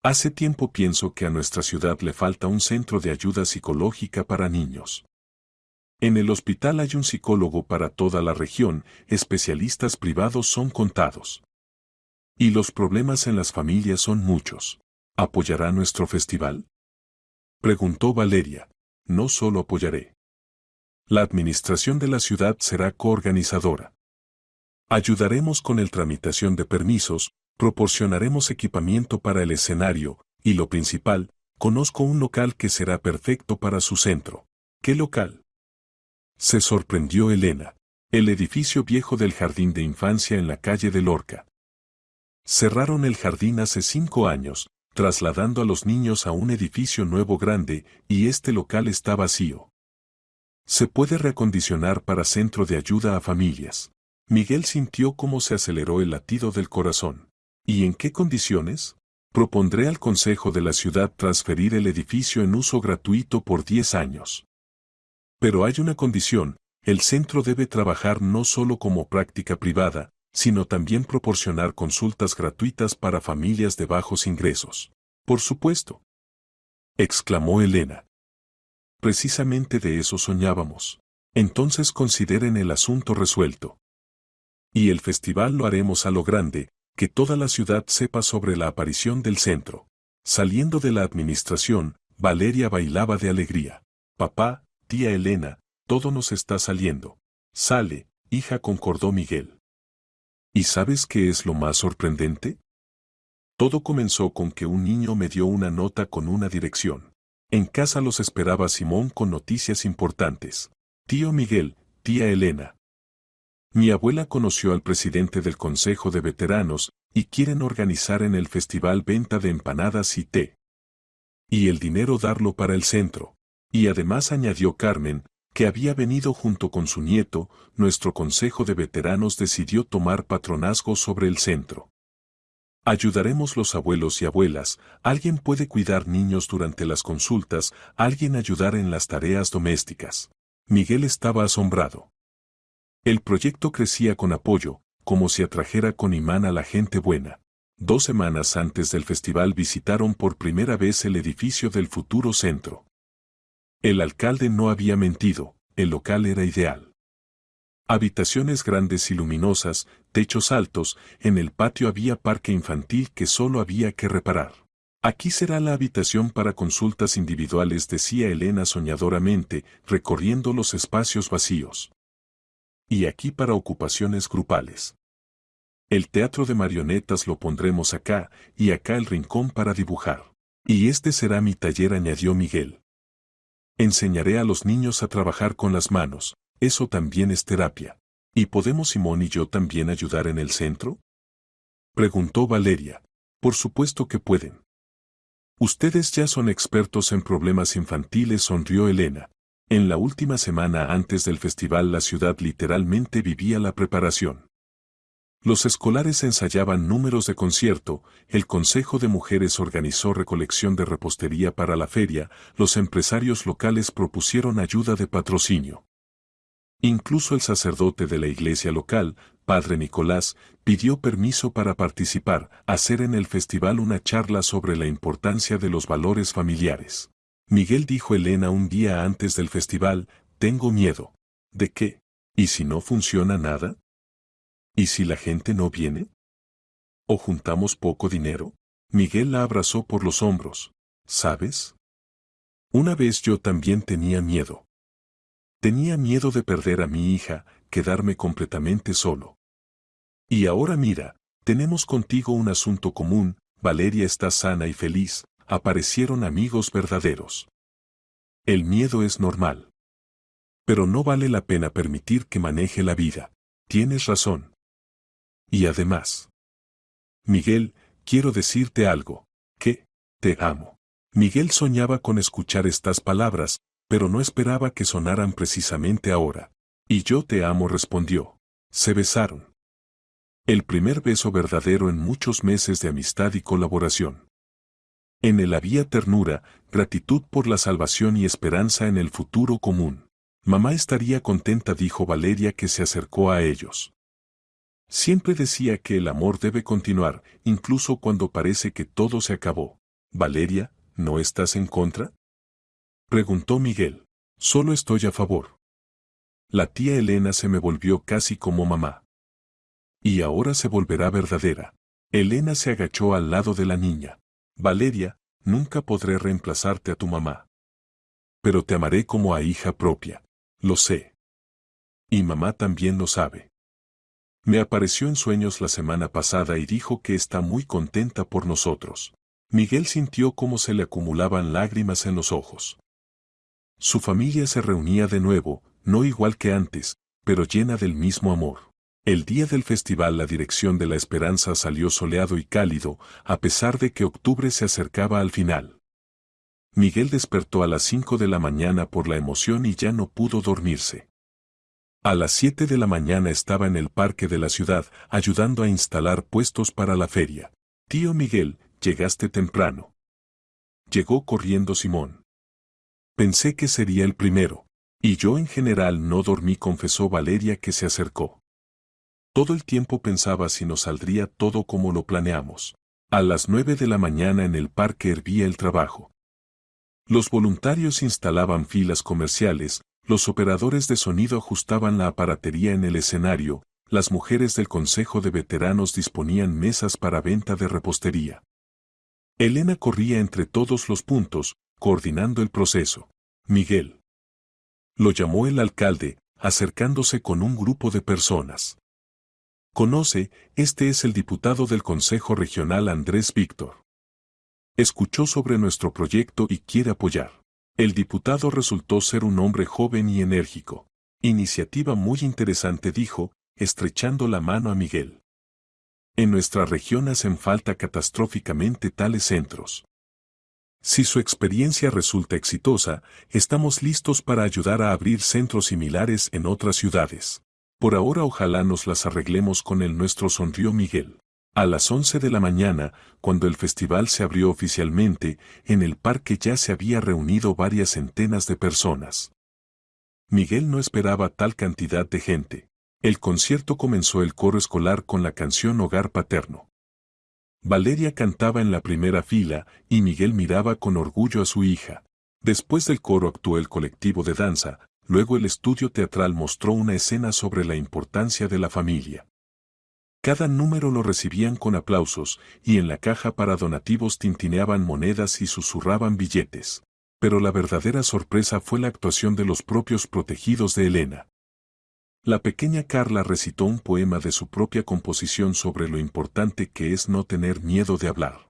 Hace tiempo pienso que a nuestra ciudad le falta un centro de ayuda psicológica para niños. En el hospital hay un psicólogo para toda la región, especialistas privados son contados. Y los problemas en las familias son muchos. ¿Apoyará nuestro festival?, preguntó Valeria. No solo apoyaré. La administración de la ciudad será coorganizadora. Ayudaremos con la tramitación de permisos, proporcionaremos equipamiento para el escenario, y lo principal, conozco un local que será perfecto para su centro. ¿Qué local?, se sorprendió Elena. El edificio viejo del jardín de infancia en la calle de Lorca. Cerraron el jardín hace 5 años, trasladando a los niños a un edificio nuevo grande, y este local está vacío. Se puede reacondicionar para centro de ayuda a familias. Miguel sintió cómo se aceleró el latido del corazón. ¿Y en qué condiciones? Propondré al Consejo de la Ciudad transferir el edificio en uso gratuito por 10 años. Pero hay una condición: el centro debe trabajar no solo como práctica privada, sino también proporcionar consultas gratuitas para familias de bajos ingresos. Por supuesto, exclamó Elena. Precisamente de eso soñábamos. Entonces consideren el asunto resuelto. Y el festival lo haremos a lo grande, que toda la ciudad sepa sobre la aparición del centro. Saliendo de la administración, Valeria bailaba de alegría. Papá, tía Elena, todo nos está saliendo. Sale, hija, concordó Miguel. ¿Y sabes qué es lo más sorprendente? Todo comenzó con que un niño me dio una nota con una dirección. En casa los esperaba Simón con noticias importantes. Tío Miguel, tía Elena. Mi abuela conoció al presidente del Consejo de Veteranos, y quieren organizar en el festival venta de empanadas y té. Y el dinero darlo para el centro. Y además añadió Carmen, que había venido junto con su nieto, nuestro Consejo de Veteranos decidió tomar patronazgo sobre el centro. Ayudaremos los abuelos y abuelas, alguien puede cuidar niños durante las consultas, alguien ayudar en las tareas domésticas. Miguel estaba asombrado. El proyecto crecía con apoyo, como si atrajera con imán a la gente buena. 2 semanas antes del festival visitaron por primera vez el edificio del futuro centro. El alcalde no había mentido, el local era ideal. Habitaciones grandes y luminosas, techos altos, en el patio había parque infantil que solo había que reparar. Aquí será la habitación para consultas individuales, decía Elena soñadoramente, recorriendo los espacios vacíos. Y aquí para ocupaciones grupales. El teatro de marionetas lo pondremos acá, y acá el rincón para dibujar. Y este será mi taller, añadió Miguel. Enseñaré a los niños a trabajar con las manos. Eso también es terapia. ¿Y podemos Simón y yo también ayudar en el centro?, preguntó Valeria. Por supuesto que pueden. Ustedes ya son expertos en problemas infantiles, sonrió Elena. En la última semana antes del festival la ciudad literalmente vivía la preparación. Los escolares ensayaban números de concierto, el Consejo de Mujeres organizó recolección de repostería para la feria, los empresarios locales propusieron ayuda de patrocinio. Incluso el sacerdote de la iglesia local, Padre Nicolás, pidió permiso para participar, hacer en el festival una charla sobre la importancia de los valores familiares. Miguel dijo Elena un día antes del festival, tengo miedo. ¿De qué? ¿Y si no funciona nada? ¿Y si la gente no viene? ¿O juntamos poco dinero? Miguel la abrazó por los hombros. ¿Sabes? Una vez yo también tenía miedo. Tenía miedo de perder a mi hija, quedarme completamente solo. Y ahora mira, tenemos contigo un asunto común, Valeria está sana y feliz, aparecieron amigos verdaderos. El miedo es normal. Pero no vale la pena permitir que maneje la vida. Tienes razón. Y además, Miguel, quiero decirte algo, que, te amo. Miguel soñaba con escuchar estas palabras, pero no esperaba que sonaran precisamente ahora. Y yo te amo, respondió. Se besaron. El primer beso verdadero en muchos meses de amistad y colaboración. En él había ternura, gratitud por la salvación y esperanza en el futuro común. Mamá estaría contenta, dijo Valeria, que se acercó a ellos. Siempre decía que el amor debe continuar, incluso cuando parece que todo se acabó. Valeria, ¿no estás en contra? Preguntó Miguel. Solo estoy a favor. La tía Elena se me volvió casi como mamá. Y ahora se volverá verdadera. Elena se agachó al lado de la niña. Valeria, nunca podré reemplazarte a tu mamá. Pero te amaré como a hija propia. Lo sé. Y mamá también lo sabe. Me apareció en sueños la semana pasada y dijo que está muy contenta por nosotros. Miguel sintió cómo se le acumulaban lágrimas en los ojos. Su familia se reunía de nuevo, no igual que antes, pero llena del mismo amor. El día del festival la dirección de la Esperanza salió soleado y cálido, a pesar de que octubre se acercaba al final. Miguel despertó a las 5 de la mañana por la emoción y ya no pudo dormirse. A las 7 de la mañana estaba en el parque de la ciudad, ayudando a instalar puestos para la feria. Tío Miguel, llegaste temprano. Llegó corriendo Simón. Pensé que sería el primero. Y yo en general no dormí, confesó Valeria, que se acercó. Todo el tiempo pensaba si nos saldría todo como lo planeamos. A las 9 de la mañana en el parque hervía el trabajo. Los voluntarios instalaban filas comerciales, los operadores de sonido ajustaban la aparatería en el escenario, las mujeres del Consejo de Veteranos disponían mesas para venta de repostería. Elena corría entre todos los puntos, coordinando el proceso. Miguel. Lo llamó el alcalde, acercándose con un grupo de personas. Conoce, este es el diputado del Consejo Regional Andrés Víctor. Escuchó sobre nuestro proyecto y quiere apoyar. El diputado resultó ser un hombre joven y enérgico. Iniciativa muy interesante, dijo, estrechando la mano a Miguel. En nuestra región hacen falta catastróficamente tales centros. Si su experiencia resulta exitosa, estamos listos para ayudar a abrir centros similares en otras ciudades. Por ahora ojalá nos las arreglemos con el nuestro, sonrió Miguel. A las 11 de la mañana, cuando el festival se abrió oficialmente, en el parque ya se había reunido varias centenas de personas. Miguel no esperaba tal cantidad de gente. El concierto comenzó el coro escolar con la canción Hogar Paterno. Valeria cantaba en la primera fila y Miguel miraba con orgullo a su hija. Después del coro actuó el colectivo de danza, luego el estudio teatral mostró una escena sobre la importancia de la familia. Cada número lo recibían con aplausos, y en la caja para donativos tintineaban monedas y susurraban billetes. Pero la verdadera sorpresa fue la actuación de los propios protegidos de Elena. La pequeña Carla recitó un poema de su propia composición sobre lo importante que es no tener miedo de hablar.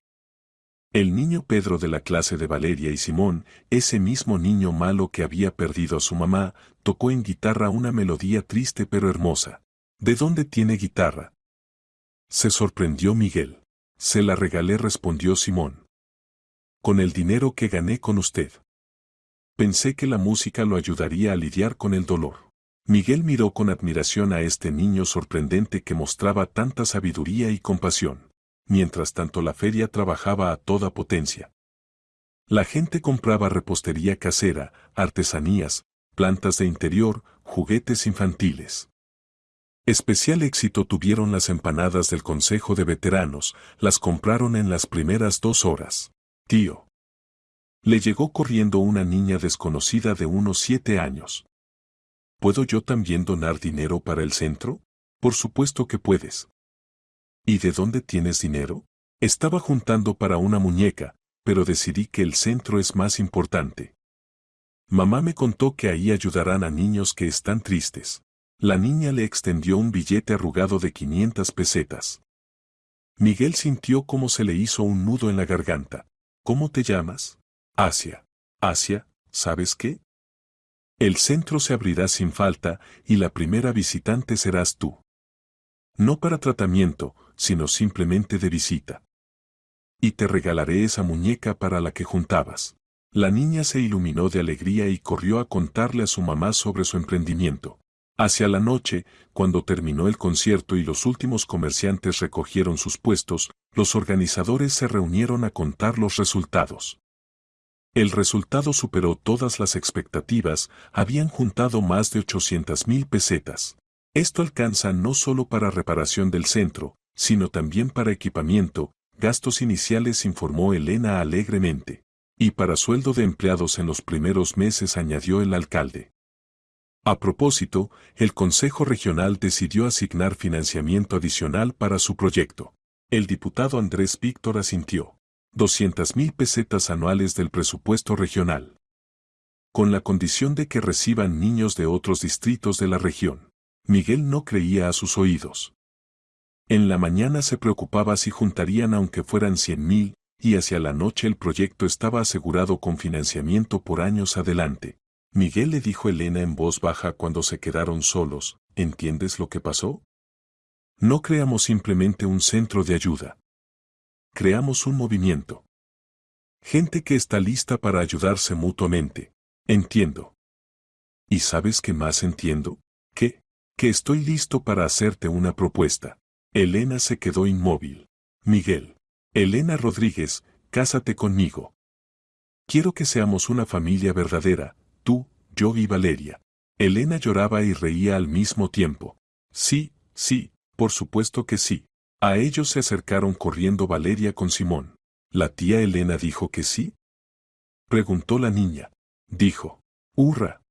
El niño Pedro de la clase de Valeria y Simón, ese mismo niño malo que había perdido a su mamá, tocó en guitarra una melodía triste pero hermosa. ¿De dónde tiene guitarra?, se sorprendió Miguel. Se la regalé, respondió Simón. Con el dinero que gané con usted. Pensé que la música lo ayudaría a lidiar con el dolor. Miguel miró con admiración a este niño sorprendente que mostraba tanta sabiduría y compasión. Mientras tanto la feria trabajaba a toda potencia. La gente compraba repostería casera, artesanías, plantas de interior, juguetes infantiles. Especial éxito tuvieron las empanadas del Consejo de Veteranos, las compraron en las primeras 2 horas. Tío. Le llegó corriendo una niña desconocida de unos 7 años. ¿Puedo yo también donar dinero para el centro? Por supuesto que puedes. ¿Y de dónde tienes dinero? Estaba juntando para una muñeca, pero decidí que el centro es más importante. Mamá me contó que ahí ayudarán a niños que están tristes. La niña le extendió un billete arrugado de 500 pesetas. Miguel sintió cómo se le hizo un nudo en la garganta. ¿Cómo te llamas? Asia. Asia, ¿sabes qué? El centro se abrirá sin falta y la primera visitante serás tú. No para tratamiento, sino simplemente de visita. Y te regalaré esa muñeca para la que juntabas. La niña se iluminó de alegría y corrió a contarle a su mamá sobre su emprendimiento. Hacia la noche, cuando terminó el concierto y los últimos comerciantes recogieron sus puestos, los organizadores se reunieron a contar los resultados. El resultado superó todas las expectativas, habían juntado más de 800,000 pesetas. Esto alcanza no solo para reparación del centro, sino también para equipamiento, gastos iniciales, informó Elena alegremente. Y para sueldo de empleados en los primeros meses, añadió el alcalde. A propósito, el Consejo Regional decidió asignar financiamiento adicional para su proyecto. El diputado Andrés Víctor asintió. 200,000 pesetas anuales del presupuesto regional. Con la condición de que reciban niños de otros distritos de la región. Miguel no creía a sus oídos. En la mañana se preocupaba si juntarían aunque fueran 100,000, y hacia la noche el proyecto estaba asegurado con financiamiento por años adelante. Miguel, le dijo Elena en voz baja cuando se quedaron solos, ¿entiendes lo que pasó? No creamos simplemente un centro de ayuda. Creamos un movimiento. Gente que está lista para ayudarse mutuamente. Entiendo. ¿Y sabes qué más entiendo? ¿Qué? Que estoy listo para hacerte una propuesta. Elena se quedó inmóvil. Miguel. Elena Rodríguez, cásate conmigo. Quiero que seamos una familia verdadera, tú, yo y Valeria. Elena lloraba y reía al mismo tiempo. Sí, sí, por supuesto que sí. A ellos se acercaron corriendo Valeria con Simón. ¿La tía Elena dijo que sí? Preguntó la niña. Dijo. ¡Hurra!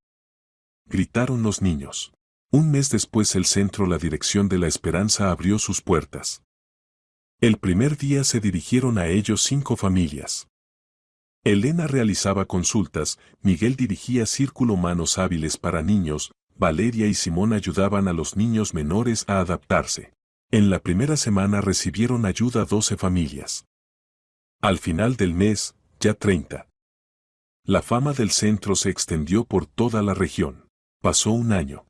Gritaron los niños. Un mes después el centro La Dirección de la Esperanza abrió sus puertas. El primer día se dirigieron a ellos 5 familias. Elena realizaba consultas, Miguel dirigía Círculo Manos Hábiles para niños, Valeria y Simón ayudaban a los niños menores a adaptarse. En la primera semana recibieron ayuda 12 familias. Al final del mes, ya 30. La fama del centro se extendió por toda la región. Pasó un año.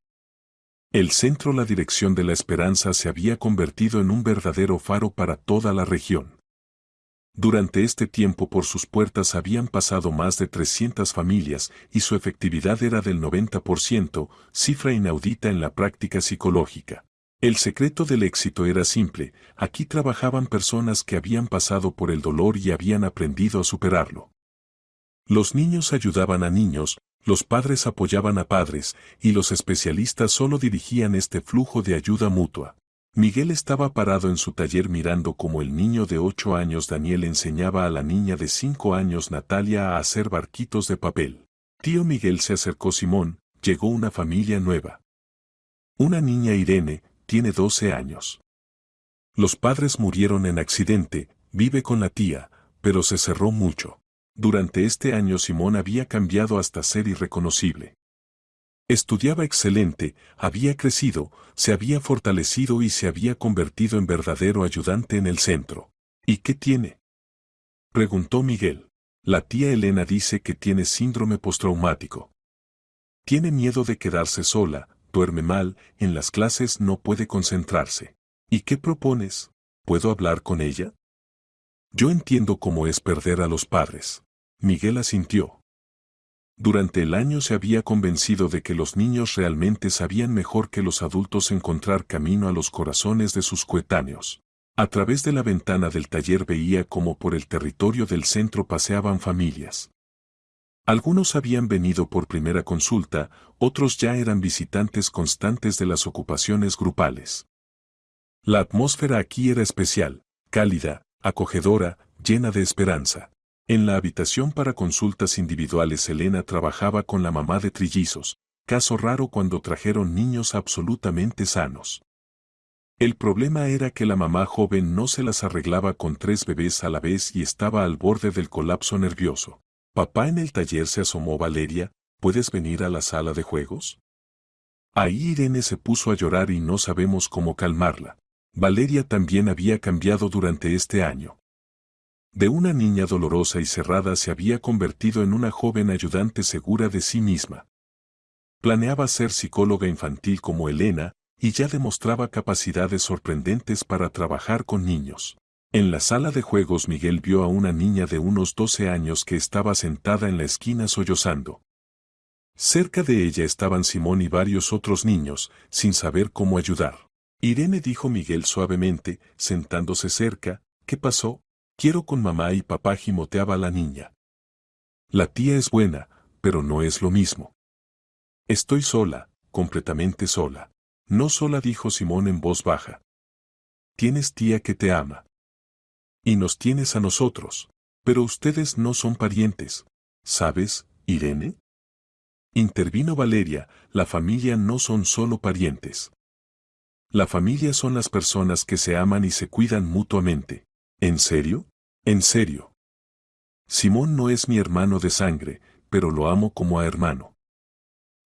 El centro La Dirección de la Esperanza se había convertido en un verdadero faro para toda la región. Durante este tiempo por sus puertas habían pasado más de 300 familias y su efectividad era del 90%, cifra inaudita en la práctica psicológica. El secreto del éxito era simple, aquí trabajaban personas que habían pasado por el dolor y habían aprendido a superarlo. Los niños ayudaban a niños, los padres apoyaban a padres, y los especialistas solo dirigían este flujo de ayuda mutua. Miguel estaba parado en su taller mirando cómo el niño de 8 años Daniel enseñaba a la niña de 5 años Natalia a hacer barquitos de papel. Tío Miguel, se acercó Simón, llegó una familia nueva. Una niña, Irene, tiene 12 años. Los padres murieron en accidente, vive con la tía, pero se cerró mucho. Durante este año Simón había cambiado hasta ser irreconocible. Estudiaba excelente, había crecido, se había fortalecido y se había convertido en verdadero ayudante en el centro. ¿Y qué tiene? Preguntó Miguel. La tía Elena dice que tiene síndrome postraumático. Tiene miedo de quedarse sola, duerme mal, en las clases no puede concentrarse. ¿Y qué propones? ¿Puedo hablar con ella? Yo entiendo cómo es perder a los padres. Miguel asintió. Durante el año se había convencido de que los niños realmente sabían mejor que los adultos encontrar camino a los corazones de sus coetáneos. A través de la ventana del taller veía cómo por el territorio del centro paseaban familias. Algunos habían venido por primera consulta, otros ya eran visitantes constantes de las ocupaciones grupales. La atmósfera aquí era especial, cálida, acogedora, llena de esperanza. En la habitación para consultas individuales Elena trabajaba con la mamá de trillizos, caso raro cuando trajeron niños absolutamente sanos. El problema era que la mamá joven no se las arreglaba con 3 bebés a la vez y estaba al borde del colapso nervioso. Papá, en el taller se asomó Valeria, ¿puedes venir a la sala de juegos? Ahí Irene se puso a llorar y no sabemos cómo calmarla. Valeria también había cambiado durante este año. De una niña dolorosa y cerrada se había convertido en una joven ayudante segura de sí misma. Planeaba ser psicóloga infantil como Elena, y ya demostraba capacidades sorprendentes para trabajar con niños. En la sala de juegos Miguel vio a una niña de unos 12 años que estaba sentada en la esquina sollozando. Cerca de ella estaban Simón y varios otros niños, sin saber cómo ayudar. Irene, dijo Miguel suavemente, sentándose cerca, ¿qué pasó? Quiero con mamá y papá, gimoteaba la niña. La tía es buena, pero no es lo mismo. Estoy sola, completamente sola. No sola, dijo Simón en voz baja. Tienes tía que te ama. Y nos tienes a nosotros. Pero ustedes no son parientes. ¿Sabes, Irene? Intervino Valeria, la familia no son solo parientes. La familia son las personas que se aman y se cuidan mutuamente. ¿En serio? ¿En serio? Simón no es mi hermano de sangre, pero lo amo como a hermano.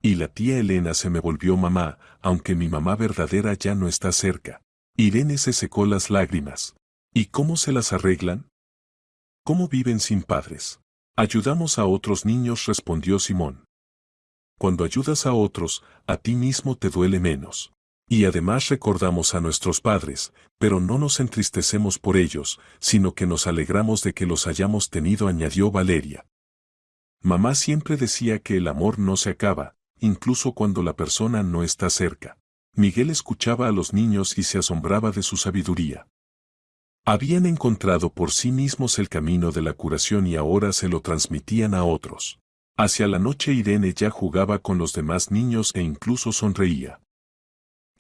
Y la tía Elena se me volvió mamá, aunque mi mamá verdadera ya no está cerca. Irene se secó las lágrimas. ¿Y cómo se las arreglan? ¿Cómo viven sin padres? Ayudamos a otros niños, respondió Simón. Cuando ayudas a otros, a ti mismo te duele menos. Y además recordamos a nuestros padres, pero no nos entristecemos por ellos, sino que nos alegramos de que los hayamos tenido, añadió Valeria. Mamá siempre decía que el amor no se acaba, incluso cuando la persona no está cerca. Miguel escuchaba a los niños y se asombraba de su sabiduría. Habían encontrado por sí mismos el camino de la curación y ahora se lo transmitían a otros. Hacia la noche Irene ya jugaba con los demás niños e incluso sonreía.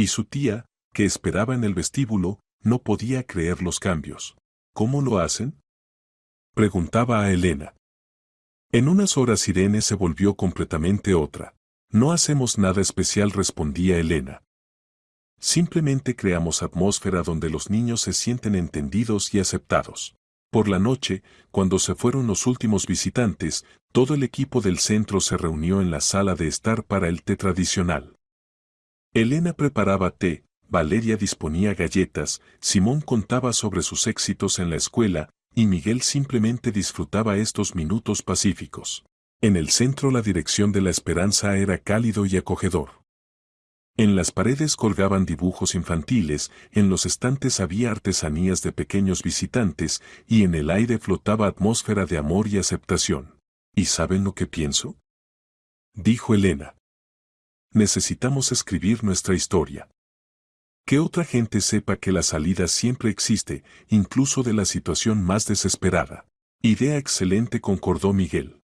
Y su tía, que esperaba en el vestíbulo, no podía creer los cambios. ¿Cómo lo hacen?, preguntaba a Elena. En unas horas Irene se volvió completamente otra. No hacemos nada especial, respondía Elena. Simplemente creamos atmósfera donde los niños se sienten entendidos y aceptados. Por la noche, cuando se fueron los últimos visitantes, todo el equipo del centro se reunió en la sala de estar para el té tradicional. Elena preparaba té, Valeria disponía galletas, Simón contaba sobre sus éxitos en la escuela, y Miguel simplemente disfrutaba estos minutos pacíficos. En el centro la dirección de la esperanza era cálido y acogedor. En las paredes colgaban dibujos infantiles, en los estantes había artesanías de pequeños visitantes, y en el aire flotaba atmósfera de amor y aceptación. ¿Y saben lo que pienso?, dijo Elena. Necesitamos escribir nuestra historia. Que otra gente sepa que la salida siempre existe, incluso de la situación más desesperada. Idea excelente, concordó Miguel.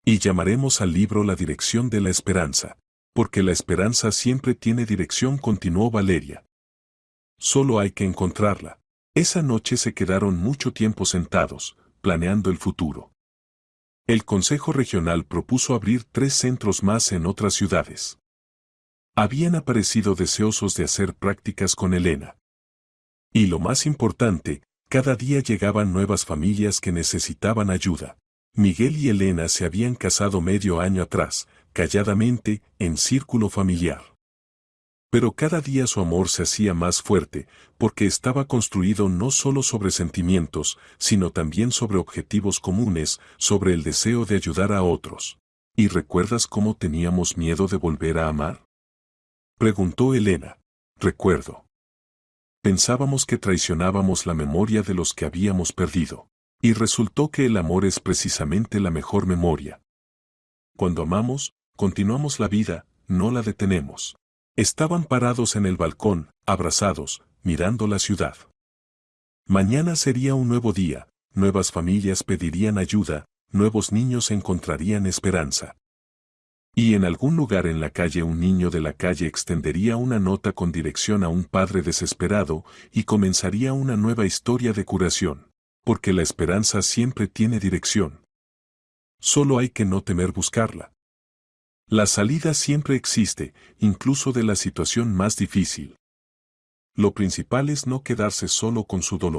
Y llamaremos al libro La dirección de la esperanza. Porque la esperanza siempre tiene dirección, continuó Valeria. Solo hay que encontrarla. Esa noche se quedaron mucho tiempo sentados, planeando el futuro. El Consejo Regional propuso abrir 3 centros más en otras ciudades. Habían aparecido deseosos de hacer prácticas con Elena. Y lo más importante, cada día llegaban nuevas familias que necesitaban ayuda. Miguel y Elena se habían casado medio año atrás, calladamente, en círculo familiar. Pero cada día su amor se hacía más fuerte, porque estaba construido no solo sobre sentimientos, sino también sobre objetivos comunes, sobre el deseo de ayudar a otros. ¿Y recuerdas cómo teníamos miedo de volver a amar?, preguntó Elena. Recuerdo. Pensábamos que traicionábamos la memoria de los que habíamos perdido. Y resultó que el amor es precisamente la mejor memoria. Cuando amamos, continuamos la vida, no la detenemos. Estaban parados en el balcón, abrazados, mirando la ciudad. Mañana sería un nuevo día, nuevas familias pedirían ayuda, nuevos niños encontrarían esperanza. Y en algún lugar en la calle un niño de la calle extendería una nota con dirección a un padre desesperado y comenzaría una nueva historia de curación, porque la esperanza siempre tiene dirección. Solo hay que no temer buscarla. La salida siempre existe, incluso de la situación más difícil. Lo principal es no quedarse solo con su dolor.